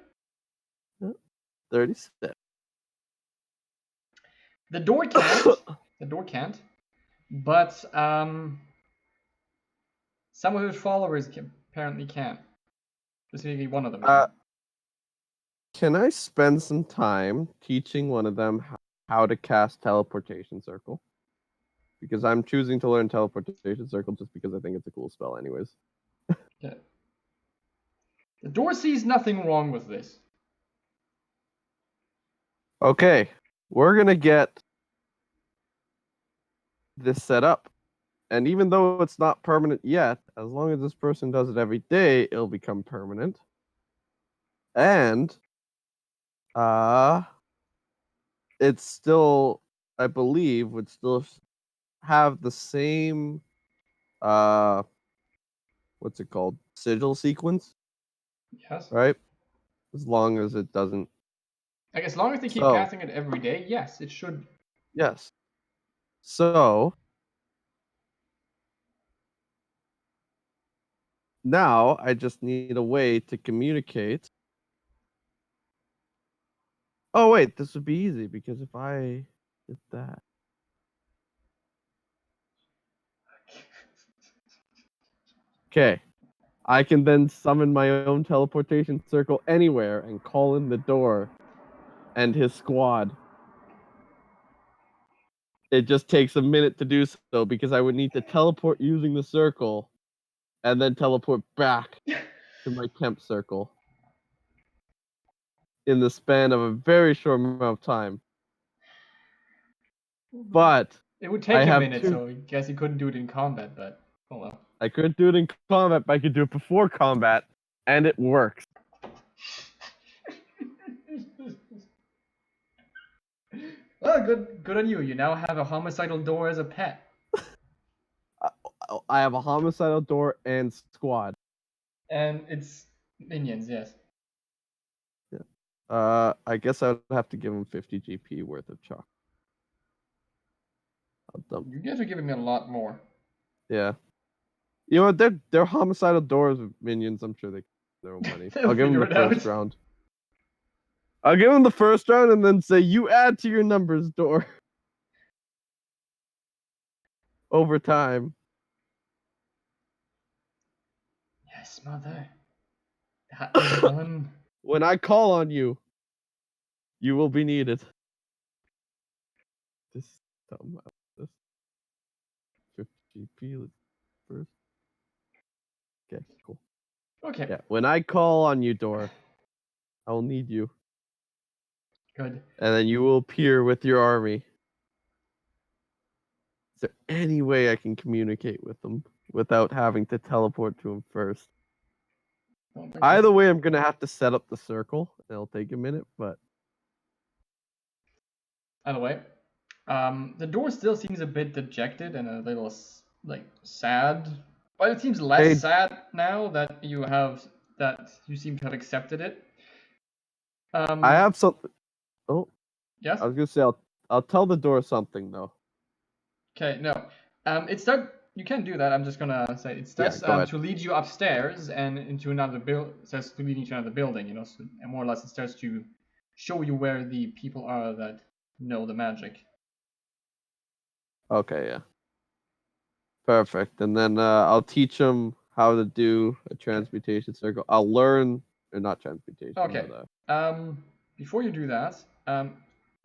B: 37.
A: The door can't. The door can't. But some of his followers apparently can. Specifically, one of them can.
B: Can I spend some time teaching one of them how to cast teleportation circle? Because I'm choosing to learn teleportation circle just because I think it's a cool spell, anyways.
A: Yeah. The door sees nothing wrong with this.
B: Okay, we're gonna get this set up. And even though it's not permanent yet, as long as this person does it every day, it'll become permanent. And it's still, I believe, would still have the same what's it called? Sigil sequence,
A: Yes.
B: right? As long as it doesn't.
A: Like, as long as they keep casting it every day, yes, it should.
B: Yes. So now I just need a way to communicate. Oh wait, this would be easy because if I did that. Okay. I can then summon my own teleportation circle anywhere and call in the door and his squad. It just takes a minute to do so because I would need to teleport using the circle and then teleport back to my temp circle in the span of a very short amount of time. But
A: it would take
B: I
A: a
B: have
A: minute, so I guess you couldn't do it in combat, but oh well.
B: I couldn't do it in combat, but I could do it before combat, and it works.
A: Well, good on you. You now have a homicidal door as a pet.
B: I have a homicidal door and squad.
A: And it's minions, yes.
B: Yeah. I guess I would have to give him 50 GP worth of chalk.
A: You guys are giving me a lot more.
B: Yeah. You know what? They're homicidal doors with minions. I'm sure they their own money. I'll give them the first round. I'll give them the first round and then say, you add to your numbers, door. Over time.
A: Yes, mother. That is done.
B: When I call on you, you will be needed. This dumb. This 50 GP first. Okay, cool.
A: Okay.
B: Yeah, when I call on you, door, I will need you.
A: Good.
B: And then you will appear with your army. Is there any way I can communicate with them without having to teleport to them first?
A: Okay.
B: Either way, I'm gonna have to set up the circle. It'll take a minute, but
A: Either way, the door still seems a bit dejected and a little like sad, but it seems less
B: Hey.
A: sad now that you seem to have accepted it.
B: I have something. Oh,
A: Yes.
B: I was gonna say I'll tell the door something though.
A: Okay. No. It start. You can do that. I'm just gonna say it starts
B: go ahead.
A: to lead you upstairs and into another build. Starts to lead you to another building. You know, so, and more or less it starts to show you where the people are that know the magic.
B: Okay, yeah. Perfect. And then I'll teach them how to do a transmutation circle. I'll learn, or not transmutation.
A: Okay.
B: But,
A: Before you do that,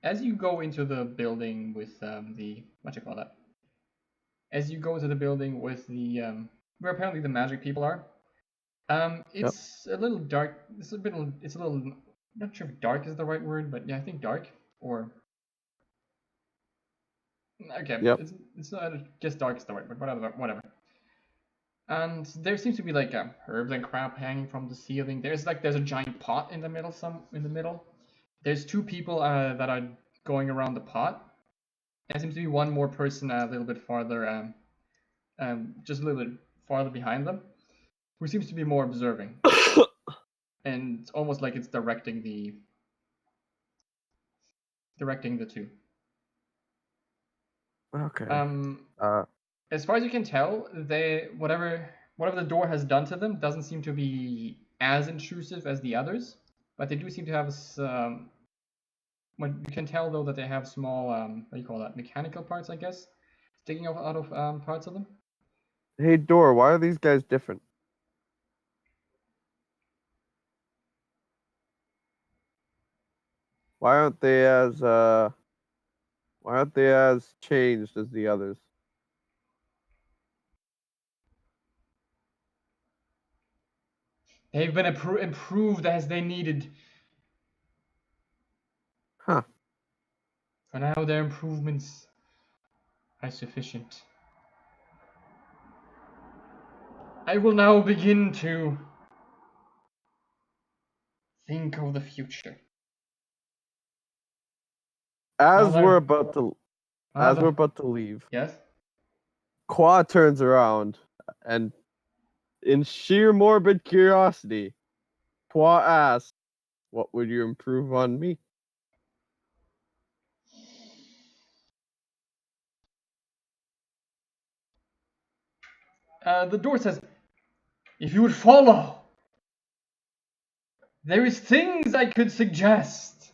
A: as you go into the building with the what you call that? As you go into the building with the where apparently the magic people are, it's a little dark. It's a bit. It's a little. Not sure if dark is the right word, but yeah, I think dark or. Okay.
B: Yep.
A: It's not. I guess dark is the right word. Whatever. And there seems to be like herbs and crap hanging from the ceiling. There's a giant pot in the middle. There's two people that are going around the pot. There seems to be one more person a little bit farther, just a little bit farther behind them, who seems to be more observing. And it's almost like it's directing the two.
B: Okay.
A: As far as you can tell, whatever the door has done to them doesn't seem to be as intrusive as the others, but they do seem to have some. What you can tell though that they have small what do you call that, mechanical parts, I guess, sticking out of parts of them.
B: Hey, door. Why are these guys different? Why aren't they as changed as the others?
A: They've been improved as they needed.
B: Huh.
A: For now, their improvements are sufficient. I will now begin to think of the future.
B: As
A: Another-
B: we're about to leave,
A: Yes.
B: Kwoi turns around and, in sheer morbid curiosity, Kwoi asks, "What would you improve on me?"
A: The door says, "If you would follow, there is things I could suggest."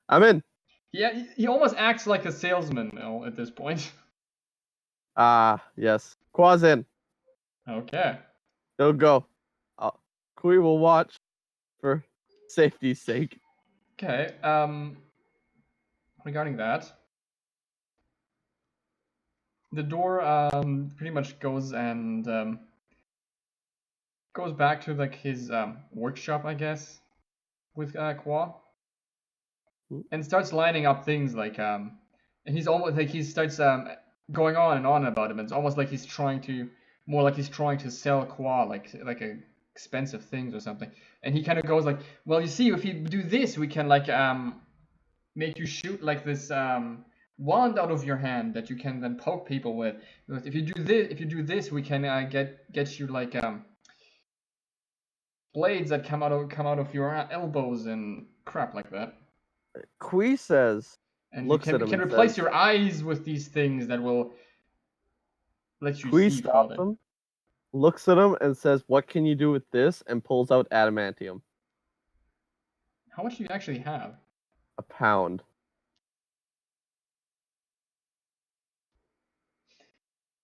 B: I'm in.
A: Yeah, he almost acts like a salesman now at this point.
B: Ah, yes. Kwoi's in.
A: Okay.
B: He'll go. Kwee will watch for safety's sake.
A: Okay. Regarding that, the door pretty much goes and goes back to like his workshop, I guess, with Kwoi, and starts lining up things like and he's almost like he starts going on and on about him. It's almost like he's trying to sell Kwoi like expensive things or something. And he kind of goes like, well, you see, if you do this, we can like make you shoot like this wand out of your hand that you can then poke people with. If you do this, we can get you like blades that come out of your elbows and crap like that.
B: Kwee says,
A: And
B: looks
A: you
B: at him
A: can
B: and
A: replace
B: says,
A: your eyes with these things that will let you
B: Kwee
A: see
B: stops
A: farther.
B: him, looks at him and says, "What can you do with this?" and pulls out adamantium.
A: How much do you actually have?
B: A pound.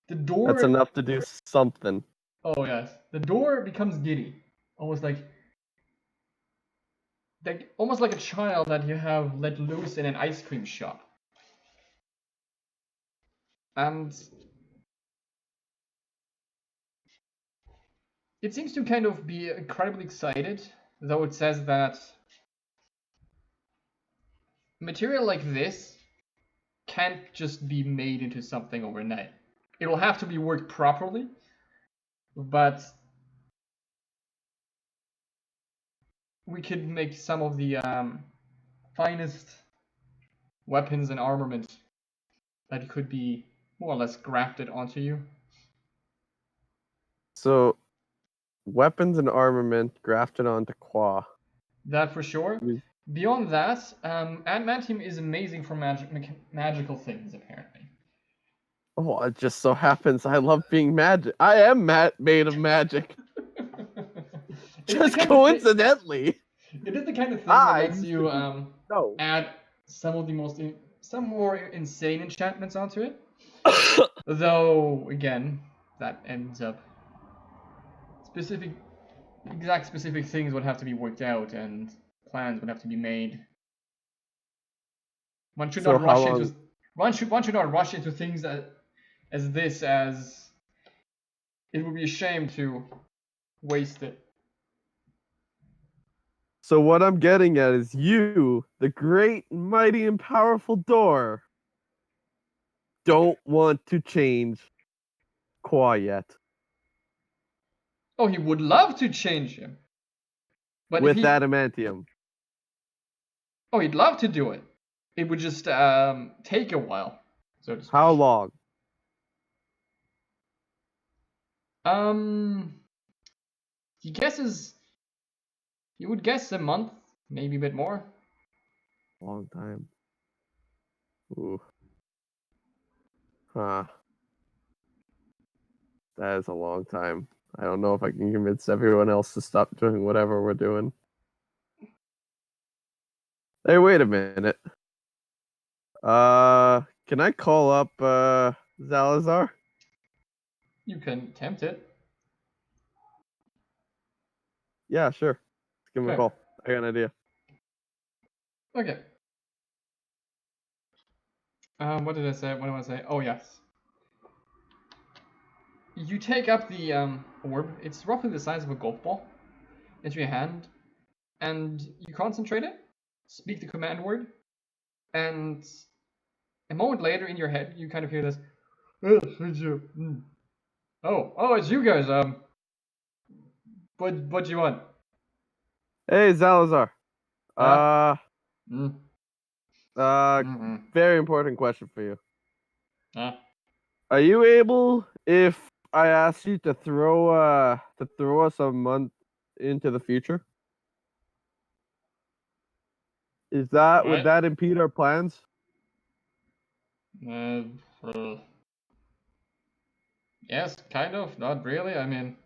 A: The door.
B: That's enough to do something.
A: Oh yes, the door becomes giddy, almost like almost like a child that you have let loose in an ice cream shop. And it seems to kind of be incredibly excited, though it says that material like this can't just be made into something overnight. It'll have to be worked properly, but we could make some of the finest weapons and armament that could be more or less grafted onto you.
B: So, weapons and armament grafted onto Kwoi.
A: That for sure. Beyond that, adamantium is amazing for magical things, apparently.
B: Oh, it just so happens I love being magic. I am made of magic. Just coincidentally.
A: It is the kind of thing that lets you
B: No.
A: add some of the some more insane enchantments onto it. Though, again, that ends up exact specific things would have to be worked out and plans would have to be made. One should not rush into one should not rush into things as it would be a shame to waste it.
B: So what I'm getting at is you, the great, mighty, and powerful door, don't want to change Kwoi yet.
A: Oh, he would love to change him. But
B: with adamantium.
A: Oh, he'd love to do it. It would just take a while. So to speak.
B: How long?
A: He would guess a month, maybe a bit more.
B: Long time. Ooh. Huh. That is a long time. I don't know if I can convince everyone else to stop doing whatever we're doing. Hey, wait a minute. Can I call up Xalazar?
A: You can attempt it.
B: Yeah, sure. Let's give him a call. I got an idea.
A: Okay. What did I say? What do I say? Oh, yes. You take up the orb. It's roughly the size of a golf ball into your hand, and you concentrate it, speak the command word, and a moment later in your head, you kind of hear this. Oh, it's you guys. What do you want?
B: Hey, Xalazar. Very important question for you. Are you able, if I ask you to throw us a month into the future? Would that impede our plans?
A: Yes, kind of. Not really. I mean,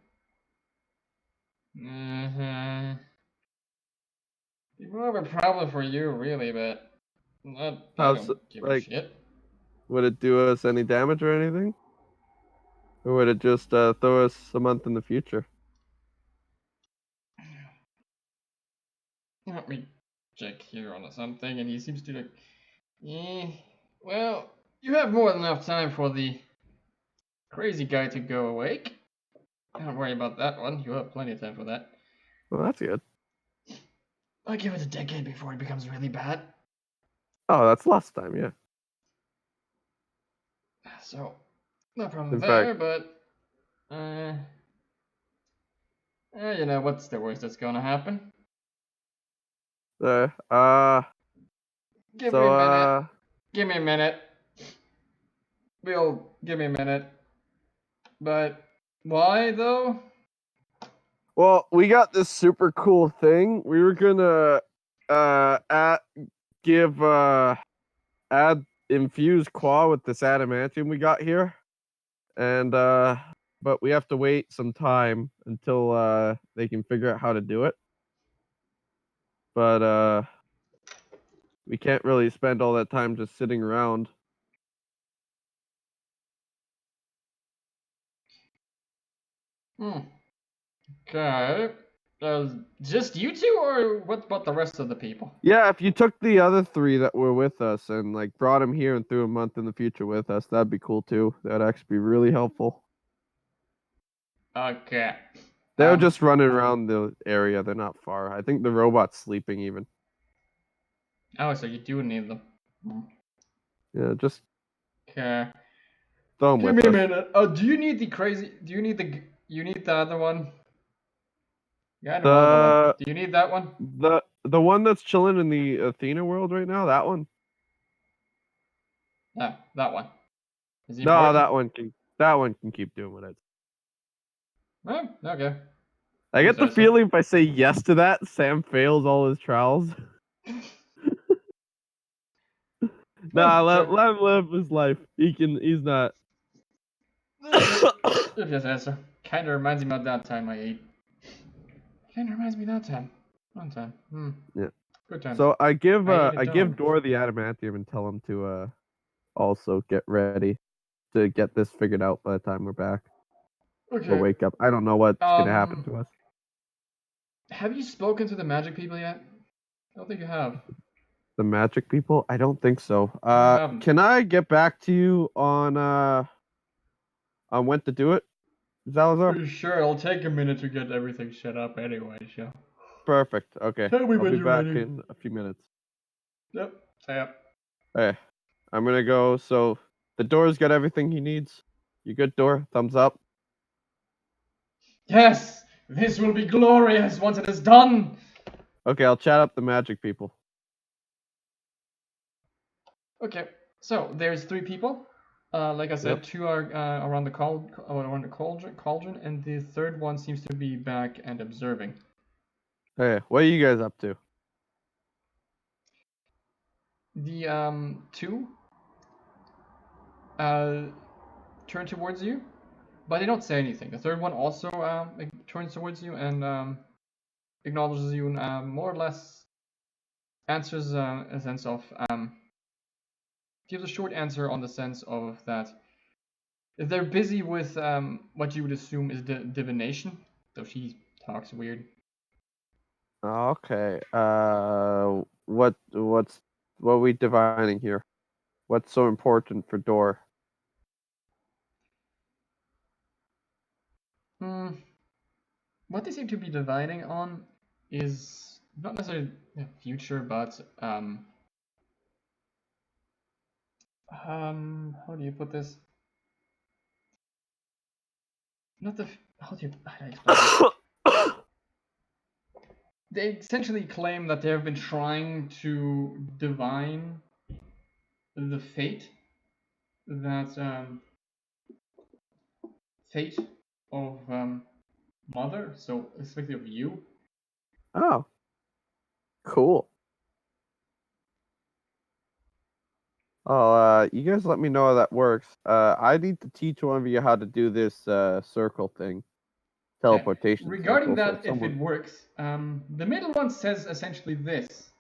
A: it's more of a problem for you, really, but I don't give a shit.
B: Would it do us any damage or anything? Or would it just throw us a month in the future?
A: Let me check here on something, and he seems to well, you have more than enough time for the crazy guy to go awake. Don't worry about that one. You have plenty of time for that.
B: Well, that's good.
A: I'll give it a decade before it becomes really bad.
B: Oh, that's last time, yeah.
A: So, no problem there, but you know, what's the worst that's gonna happen?
B: Give
A: me a minute. Give me a minute. But why though?
B: Well, we got this super cool thing. We were gonna infuse Kwoi with this adamantium we got here, and but we have to wait some time until they can figure out how to do it. But we can't really spend all that time just sitting around.
A: Okay. Just you two, or what about the rest of the people?
B: Yeah, if you took the other 3 that were with us and like brought them here and threw a month in the future with us, that'd be cool too. That'd actually be really helpful.
A: Okay.
B: They're just running around the area. They're not far. I think the robot's sleeping even.
A: Oh, so you do need them.
B: Yeah, just...
A: Okay.
B: Throw him
A: Give
B: with
A: me a
B: us.
A: minute. Oh, do you need the crazy? Do you need the? You need the other one? Yeah, I know one.
B: The
A: Do you need that one?
B: the one that's chilling in the Athena world right now. That one.
A: Yeah, that one. Is he
B: No,
A: important?
B: that one can keep doing what it's.
A: Oh, okay.
B: I
A: You
B: get the
A: say so.
B: feeling if I say yes to that, Sam fails all his trials. Nah,
A: Sure.
B: let him live his life. He's not.
A: Yes, answer. Kinda reminds me of that time I ate. Kinda reminds me of that time. One time.
B: Yeah.
A: Good times.
B: So I
A: I ate a
B: give
A: dog.
B: Dor the adamantium and tell him to also get ready to get this figured out by the time we're back. We'll
A: Okay.
B: wake up. I don't know what's gonna happen to us.
A: Have you spoken to the magic people yet? I don't think you have.
B: The magic people? I don't think so.
A: No, you haven't.
B: Can I get back to you on when to do it, Xalazar?
A: Sure, it'll take a minute to get everything set up anyway, so.
B: Perfect. Okay.
A: Tell me
B: I'll
A: when
B: be
A: you're
B: back
A: ready.
B: in a few minutes.
A: Yep. Yep.
B: Hey, I'm gonna go. So the Door's got everything he needs. You good, Door? Thumbs up.
A: Yes! This will be glorious once it is done!
B: Okay, I'll chat up the magic people.
A: Okay, so there's 3 people. Like I said,
B: Yep.
A: 2 are around the cauldron, and the third one seems to be back and observing.
B: Hey, what are you guys up to?
A: The 2 turn towards you, but they don't say anything. The third one also turns towards you and acknowledges you and more or less answers a sense of gives a short answer on the sense of that they're busy with what you would assume is divination, though she talks weird.
B: Okay. What are we divining here? What's so important for Door?
A: What they seem to be dividing on is not necessarily the future, but how do you put this? Not the how do I explain this? They essentially claim that they have been trying to divine the that fate of mother, so especially of you.
B: Oh, cool. Oh, you guys let me know how that works. I need to teach one of you how to do this circle thing,
A: Okay.
B: teleportation
A: Regarding
B: circle. So
A: that, if
B: someone.
A: it works, the middle one says essentially this.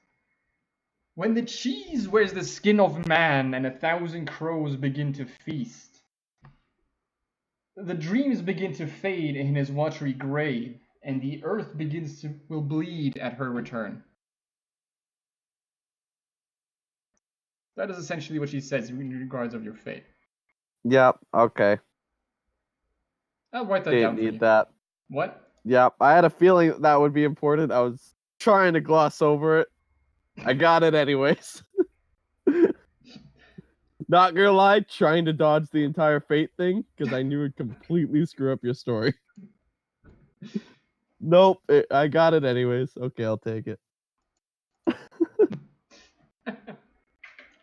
A: When the cheese wears the skin of man and 1,000 crows begin to feast, the dreams begin to fade in his watery grave, and the earth will bleed at her return. That is essentially what she says in regards of your fate.
B: Yep. Okay.
A: I'll write that
B: Didn't
A: down for
B: need
A: you.
B: that.
A: What?
B: Yep. I had a feeling that would be important. I was trying to gloss over it. I got it anyways. Not gonna lie, trying to dodge the entire fate thing because I knew it'd completely screw up your story. Nope, I got it anyways. Okay, I'll take it.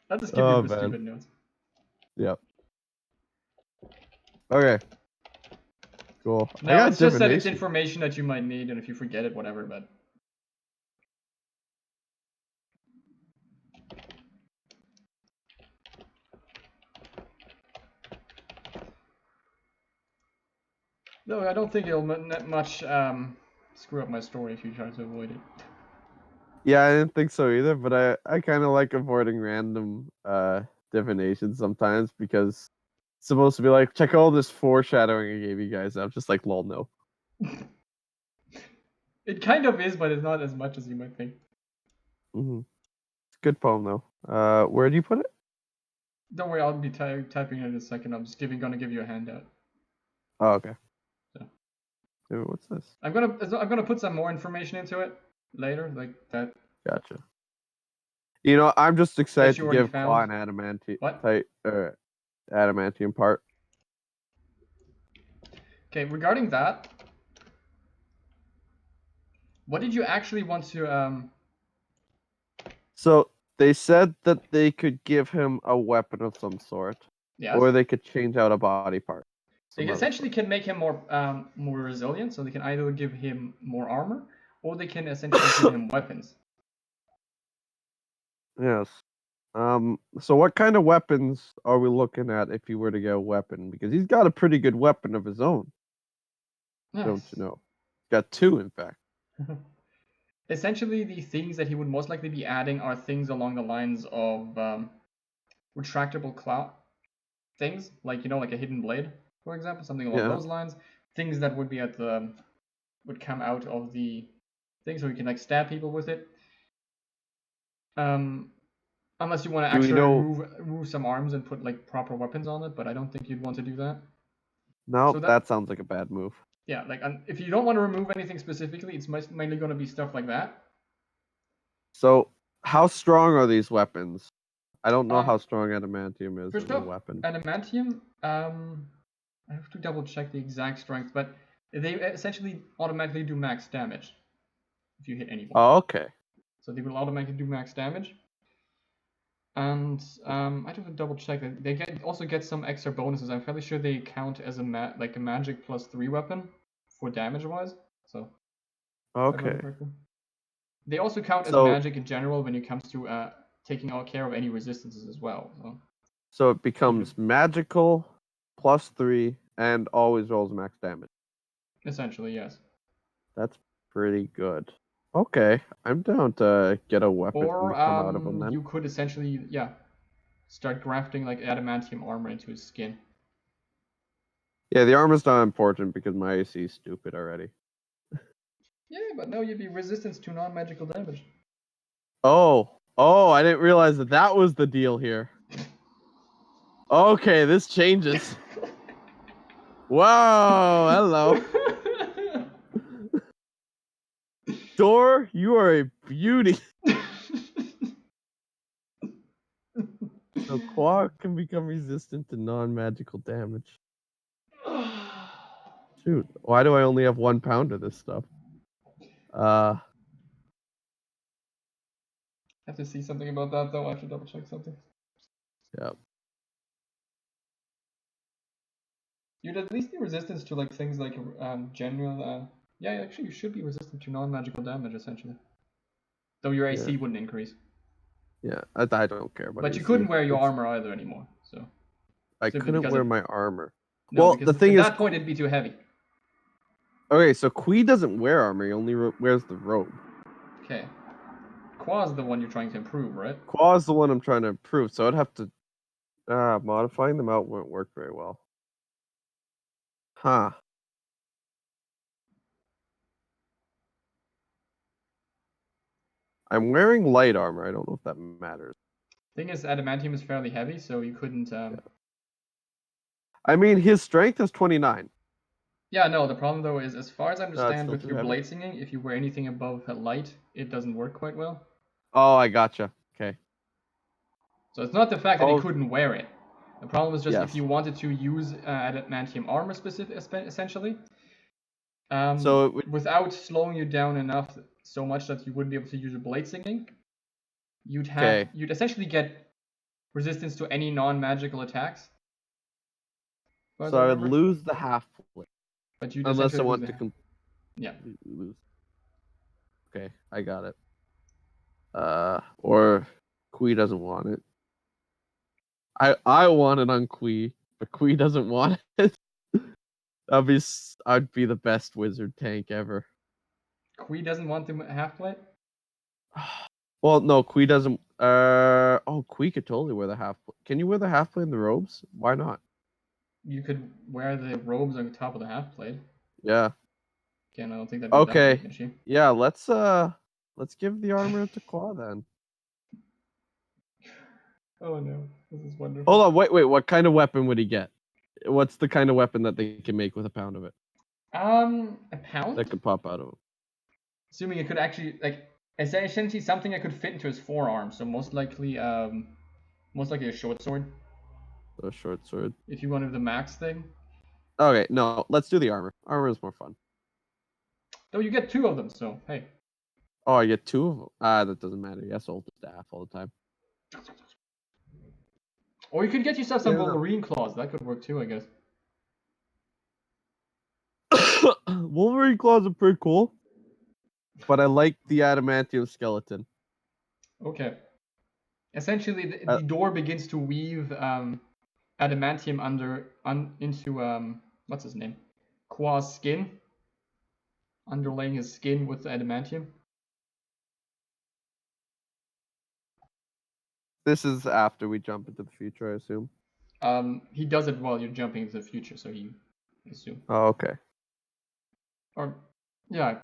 A: I'll just give you
B: Oh
A: the
B: man.
A: stupid notes.
B: Yep. Okay. Cool. I
A: No,
B: got
A: it's just that it's
B: divination.
A: information that you might need, and if you forget it, whatever, but. No, I don't think it'll much screw up my story if you try to avoid it.
B: Yeah, I didn't think so either, but I kind of like avoiding random divination sometimes because it's supposed to be like, check all this foreshadowing I gave you guys. I'm just like, lol, no.
A: It kind of is, but it's not as much as you might think.
B: Mm-hmm. It's a good poem though. Where do you put it?
A: Don't worry, I'll be typing it in a second. I'm just gonna give you a handout.
B: Oh, okay.
A: So.
B: Ooh, what's this?
A: I'm gonna put some more information into it later, like that.
B: Gotcha. You know, I'm just excited
A: You
B: to
A: already
B: give
A: found.
B: Kwoi an adamantium
A: What?
B: adamantium part.
A: Okay, regarding that, what did you actually want to
B: So they said that they could give him a weapon of some sort,
A: yes?
B: or they could change out a body part.
A: They
B: some other
A: essentially
B: sort.
A: can make him more resilient, so they can either give him more armor, or they can essentially give him weapons.
B: Yes. So what kind of weapons are we looking at if he were to get a weapon? Because he's got a pretty good weapon of his own, don't you know? Got two, in fact.
A: Essentially, the things that he would most likely be adding are things along the lines of retractable claw things, like like a hidden blade, for example, something along
B: Yeah.
A: those lines. Things that would be would come out of the thing, so you can like stab people with it. Unless you want to
B: Do we
A: actually
B: know?
A: remove some arms and put like proper weapons on it, but I don't think you'd want to do that.
B: No,
A: So
B: that sounds like a bad move.
A: yeah, like if you don't want to remove anything specifically, it's mainly going to be stuff like that.
B: So how strong are these weapons? I don't know how
A: Um,
B: strong adamantium is
A: First
B: as a
A: off,
B: weapon.
A: adamantium. I have to double check the exact strength, but they essentially automatically do max damage if you hit anyone.
B: Oh, okay.
A: So they will automatically do max damage. And I have to double check that they also get some extra bonuses. I'm fairly sure they count as a magic +3 weapon for damage wise. So if I remember
B: Okay.
A: correctly. They also count as
B: So
A: magic in general when it comes to taking care of any resistances as well.
B: so it becomes magical +3 and always rolls max damage.
A: Essentially, yes.
B: That's pretty good. Okay, I'm down to get a weapon
A: Or
B: to come out of him then.
A: you could essentially, start grafting like adamantium armor into his skin.
B: Yeah, the armor's not important because my AC is stupid already.
A: Yeah, but no, you'd be resistant to non-magical damage.
B: Oh, I didn't realize that was the deal here. Okay, this changes. Wow, hello. Door, you are a beauty. So Kwoi can become resistant to non-magical damage. Shoot, why do I only have 1 pound of this stuff?
A: I have to see something about that though. I have to double check something.
B: Yeah.
A: You'd at least be resistant to like things like general. Yeah, actually, you should be resistant to non-magical damage essentially. Though your AC
B: Yeah.
A: wouldn't increase.
B: Yeah, I don't care about
A: But
B: AC.
A: you couldn't wear your
B: It's,
A: armor either anymore. So
B: I
A: simply
B: couldn't
A: because
B: wear
A: it.
B: my armor.
A: No,
B: Well,
A: because
B: the thing
A: at
B: is,
A: that point it'd be too heavy.
B: okay, so Kwee doesn't wear armor. He only wears the robe.
A: Okay. Qua's the one you're trying to improve, right?
B: Kwai's the one I'm trying to improve, so I'd have to. Modifying them out won't work very well. Huh. I'm wearing light armor. I don't know if that matters.
A: Thing is, adamantium is fairly heavy, so you couldn't.
B: Yeah. I mean, his strength is 29.
A: Yeah, no. The problem though is, as far as I
B: It's
A: understand,
B: still
A: with
B: too
A: your
B: heavy.
A: blade singing, if you wear anything above light, it doesn't work quite well.
B: Oh, I gotcha. Okay.
A: So it's not the fact that he
B: Oh,
A: couldn't wear it. The problem is just if
B: yes.
A: you wanted to use adamantium armor essentially,
B: So it would.
A: without slowing you down enough so much that you wouldn't be able to use your blade singing,
B: Okay.
A: you'd essentially get resistance to any non-magical attacks. As
B: So
A: I
B: I would
A: remember,
B: lose the half plate
A: but you'd
B: unless I
A: essentially lose
B: want
A: the
B: to
A: yeah.
B: lose. Okay, I got it. Or Kwee doesn't want it. I want it on Kwee, but Kwee doesn't want it. I'd be the best wizard tank ever.
A: Kwee doesn't want the half plate.
B: Well, no, Kwee doesn't. Kwee could totally wear the half plate. Can you wear the half plate in the robes? Why not?
A: You could wear the robes on top of the half plate.
B: Yeah.
A: Again, I don't think that'd be that big
B: Okay.
A: an issue.
B: Yeah. Let's give the armor to Kwai then.
A: Oh no, this is wonderful.
B: Hold on. Wait. What kind of weapon would he get? What's the kind of weapon that they can make with a pound of it?
A: A pound?
B: That could pop out of him.
A: Assuming it could actually essentially something that could fit into his forearm. So most likely a short sword.
B: A short sword.
A: If you wanted the max thing.
B: Okay, no, let's do the armor. Armor is more fun.
A: Though you get 2 of them, so hey.
B: Oh, I get 2 of them. That doesn't matter. Yes, hold the staff all the time.
A: Or you could get yourself some
B: Yeah, no.
A: Wolverine claws. That could work too, I guess.
B: Wolverine claws are pretty cool, but I like the adamantium skeleton.
A: Okay. Essentially, the door begins to weave adamantium into what's his name? Qua's skin, underlaying his skin with adamantium.
B: This is after we jump into the future, I assume.
A: He does it while you're jumping into the future, so you assume.
B: Oh, okay.
A: Or yeah,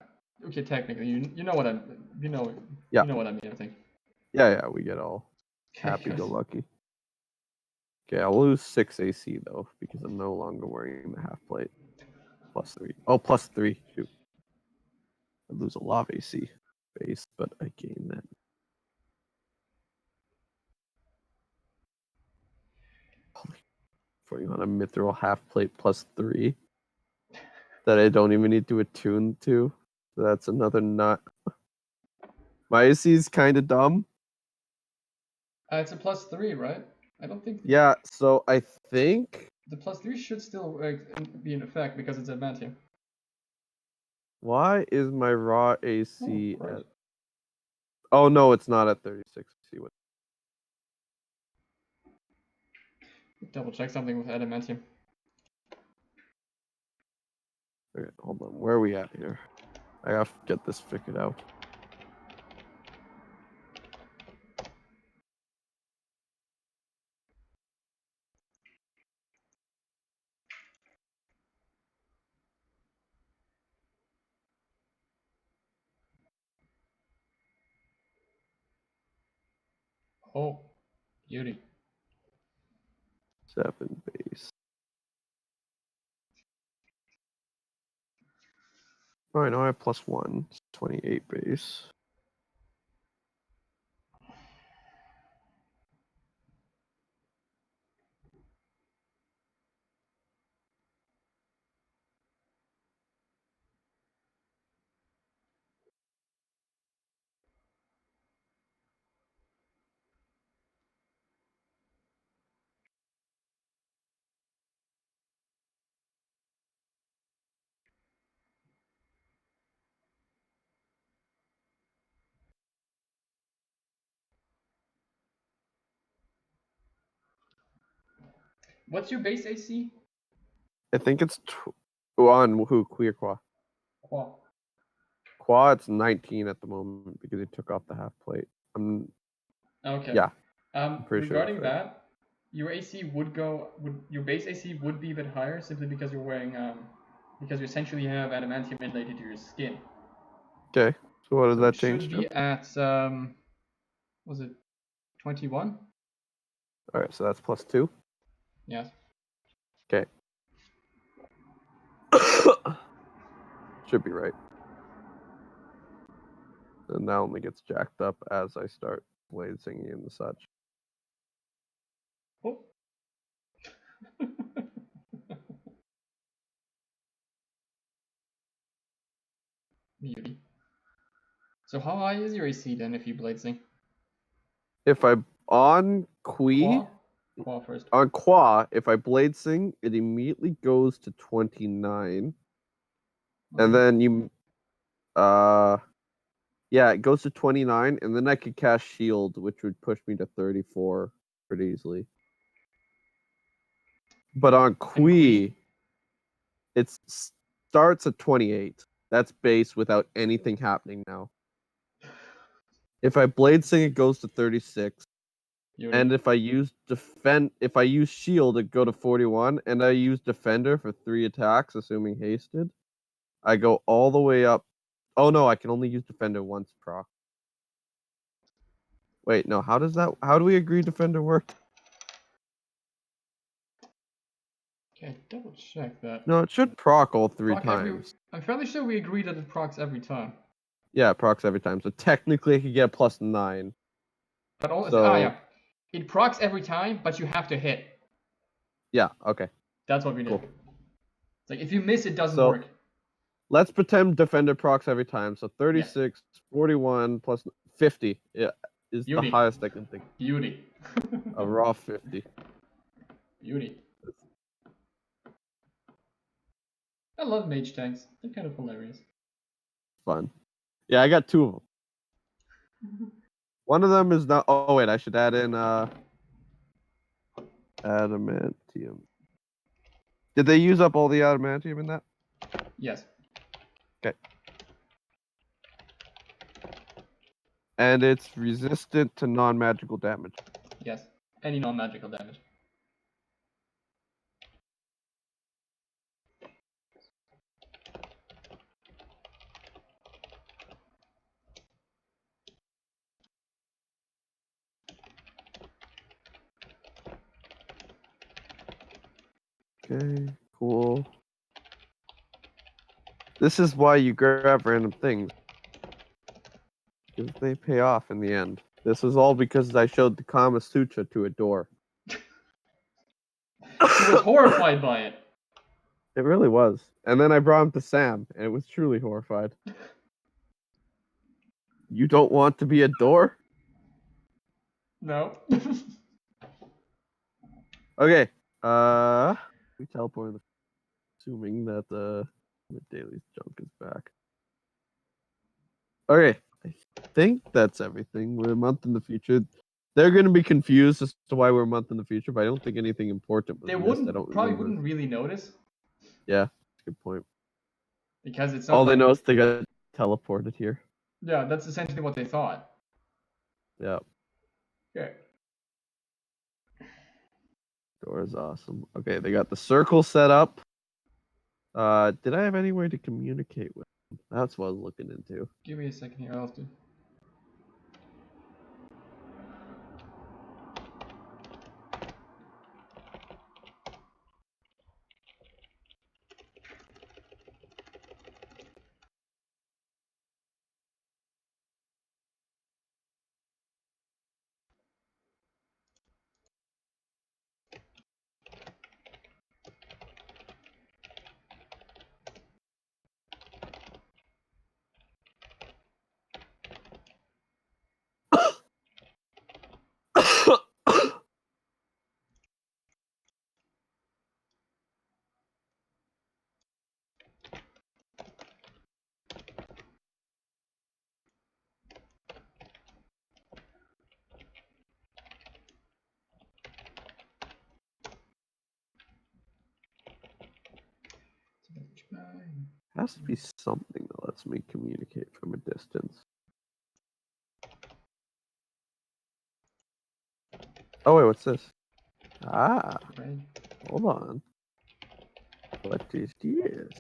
A: okay, technically, you know what I you know what I mean, I think.
B: Yeah, we get all happy-go-lucky. Okay, I'll lose 6 AC though because I'm no longer wearing the half plate. +3. Oh, +3. Shoot. I lose a lot of AC base, but I gain that. Holy, on a mithril half plate +3 that I don't even need to attune to. So that's another nut. My AC is kind of dumb.
A: It's a +3, right? I don't think.
B: Yeah, so I think.
A: The +3 should still be in effect because it's adamantium.
B: Why is my raw AC
A: Oh, right.
B: at? Oh no, it's not at 36. See what?
A: Double check something with adamantium.
B: Okay, hold on. Where are we at here? I have to get this figured out.
A: Oh, beauty.
B: 7 base. Oh, I know I have +1. It's 28 base.
A: What's your base AC?
B: I think it's on who? Kwee or Kwa?
A: Qua.
B: Kwa, it's 19 at the moment because he took off the half plate.
A: Okay.
B: Yeah. I'm pretty
A: Regarding
B: sure
A: that, your AC your base AC would be a bit higher simply because you're wearing because you essentially have adamantium inlaid to your skin.
B: Okay. So what does
A: So
B: that
A: it
B: change
A: should
B: to?
A: be at was it 21?
B: All right, so that's +2.
A: Yes.
B: Okay. Should be right. And that only gets jacked up as I start blade singing and such.
A: Oh. Beauty. So how high is your AC then if you blade sing?
B: If I on Kwee,
A: Qua first.
B: on Kwa, if I blade sing, it immediately goes to 29.
A: Okay.
B: And then yeah, it goes to 29, and then I could cast shield, which would push me to 34 pretty easily. But on Kwee, it starts at 28. That's base without anything happening now. If I blade sing, it goes to 36.
A: Beauty.
B: And if I use shield, it go to 41, and I use defender for 3 attacks, assuming hasted. I go all the way up. Oh no, I can only use defender once proc. Wait, no, how do we agree defender work?
A: Okay, double check that.
B: No, it should proc all 3 times.
A: I'm fairly sure we agreed that it procs every time.
B: Yeah, it procs every time. So technically I could get +9.
A: But all
B: So
A: yeah. It procs every time, but you have to hit.
B: yeah, okay.
A: That's what we did.
B: Cool.
A: It's like if you miss, it doesn't
B: So-
A: work.
B: Let's pretend defender procs every time. So
A: Yes.
B: 36, 41 plus 50. Yeah, is
A: Beauty.
B: the highest I can think.
A: Beauty.
B: A raw 50.
A: Beauty. I love mage tanks. They're kind of hilarious.
B: Fun. Yeah, I got 2 of them. One of them is not. Oh wait, I should add in adamantium. Did they use up all the adamantium in that?
A: Yes.
B: Okay. And it's resistant to non-magical damage.
A: Yes. Any non-magical damage.
B: Okay, cool. This is why you grab random things. Because they pay off in the end. This is all because I showed the Kama Sutra to a door.
A: He was horrified by it.
B: It really was. And then I brought him to Sam, and it was truly horrified. You don't want to be a door?
A: No.
B: Okay. We teleported, assuming that the Daily junk is back. Okay. I think that's everything. We're a month in the future. They're going to be confused as to why we're a month in the future, but I don't think anything important was
A: They
B: missed. I don't
A: probably
B: remember.
A: wouldn't really notice
B: Yeah, good point.
A: because it's not
B: All they
A: like,
B: know is they got teleported here.
A: yeah, that's essentially what they thought.
B: Yeah,
A: Okay.
B: door is awesome. Okay, they got the circle set up. Did I have any way to communicate with them? That's what I was looking into.
A: Give me a second here. I'll have to.
B: Has to be something that lets me communicate from a distance. Oh wait, what's this? Ah,
A: Right.
B: hold on. What is this?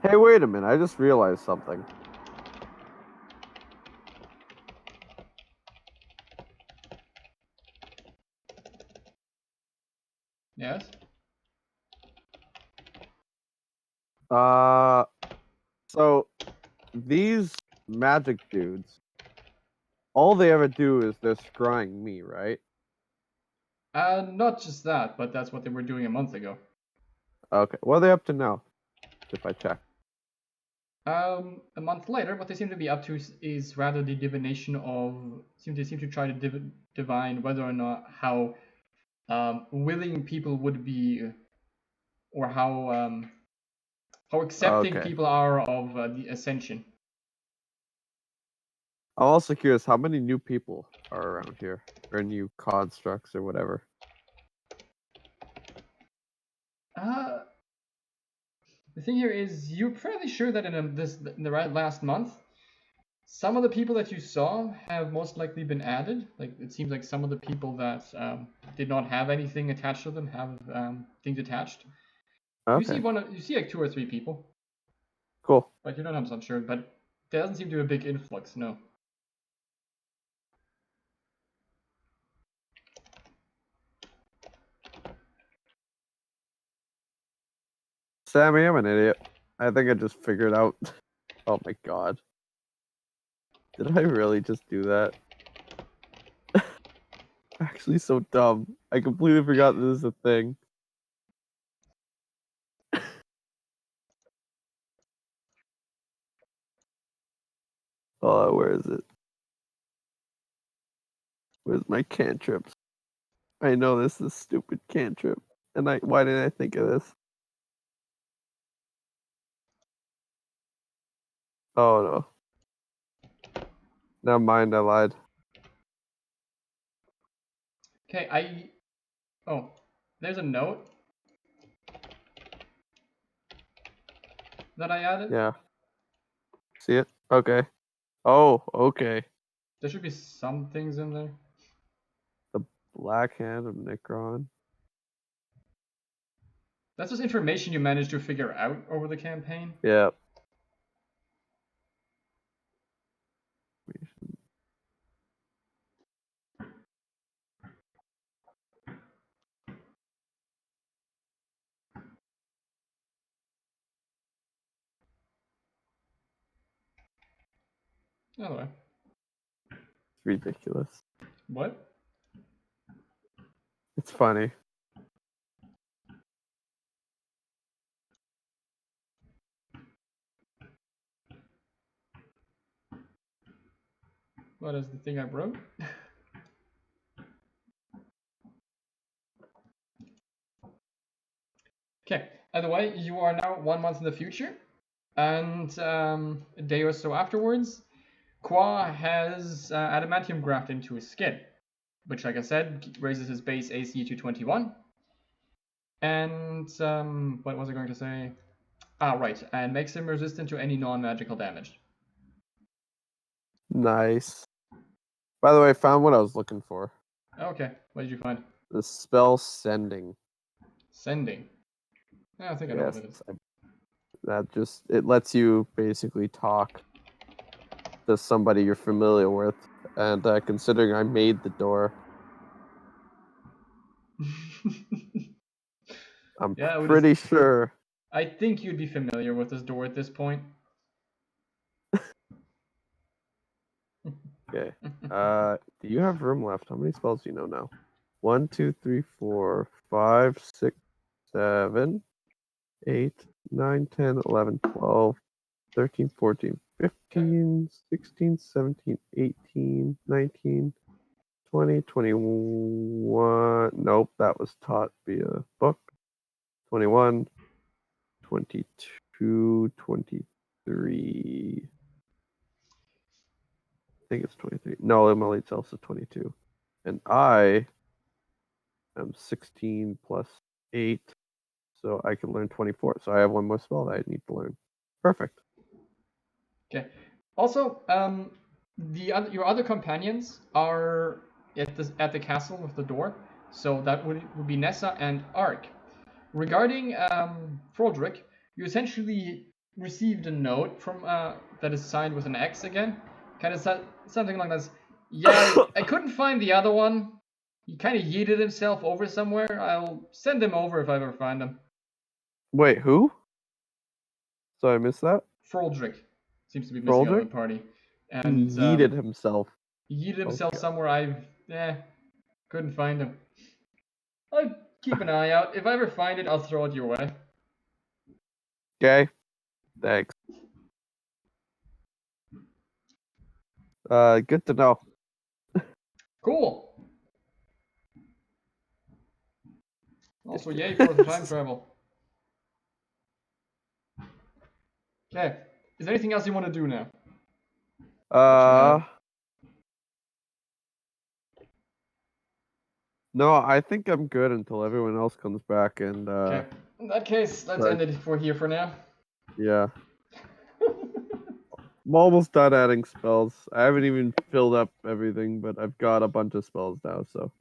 B: Hey, wait a minute. I just realized something.
A: Yes.
B: So these magic dudes, all they ever do is they're scrying me, right?
A: Not just that, but that's what they were doing a month ago.
B: Okay, what are they up to now? If I check.
A: A month later, what they seem to be up to is rather the divination of. They seem to try to divine whether or not how willing people would be, or how accepting
B: Okay.
A: people are of the ascension.
B: I'm also curious how many new people are around here, or new constructs or whatever.
A: The thing here is, you're fairly sure that in the last month, some of the people that you saw have most likely been added. Like, it seems like some of the people that did not have anything attached to them have things attached. You see
B: Okay.
A: you see like 2 or 3 people,
B: Cool.
A: but you're not 100% sure. But there doesn't seem to be a big influx. No.
B: Sammy, I'm an idiot. I think I just figured out. Oh my god. Did I really just do that? Actually, so dumb. I completely forgot this is a thing. Oh, where is it? Where's my cantrips? I know this is a stupid cantrip. And why didn't I think of this? Oh no. Never mind, I lied.
A: Okay, oh, there's a note that I added.
B: Yeah. See it? Okay. Oh, okay.
A: There should be some things in there.
B: The Black Hand of Necron.
A: That's just information you managed to figure out over the campaign.
B: Yeah.
A: Anyway.
B: It's ridiculous.
A: What?
B: It's funny.
A: What is the thing I broke? Okay, either way, you are now 1 month in the future, and a day or so afterwards, Kwoi has adamantium grafted into his skin, which, like I said, raises his base AC to 21. And what was I going to say? Ah, right, and makes him resistant to any non-magical damage.
B: Nice. By the way, I found what I was looking for.
A: Okay, what did you find?
B: The spell Sending.
A: Sending. I think I know what it is.
B: It lets you basically talk to somebody you're familiar with. And considering I made the door, I'm
A: Yeah,
B: pretty sure.
A: I think you'd be familiar with this door at this point.
B: Okay. Do you have room left? How many spells do you know now? 1, 2, 3, 4, 5, 6, 7, 8, 9, 10, 11, 12, 13, 14, 15, 16, 17, 18, 19, 20, 21. Nope, that was taught via book. 21, 22, 23. I think it's 23. No, Emily tells us 22. And I am 16 plus 8, so I can learn 24. So I have one more spell that I need to learn. Perfect.
A: Okay. Also, your other companions are at the castle with the door, so that would be Nessa and Ark. Regarding Frodrick, you essentially received a note from that is signed with an X again, kind of something like this. Yeah, I couldn't find the other one. He kind of yeeted himself over somewhere. I'll send him over if I ever find him.
B: Wait, who? So I missed that?
A: Frodrick seems to be missing out of
B: Froldrick?
A: the party,
B: He
A: and
B: yeeted himself.
A: he yeeted himself
B: Okay.
A: somewhere. Couldn't find him. I'll keep an eye out. If I ever find it, I'll throw it your way.
B: Okay. Thanks. Good to know.
A: Cool. Also, yay for the time travel. Okay. Is there anything else you want to do now?
B: Uh, No, I think I'm good until everyone else comes back and
A: Okay. In that case, let's
B: right.
A: end it for here for now.
B: Yeah. I'm almost done adding spells. I haven't even filled up everything, but I've got a bunch of spells now, so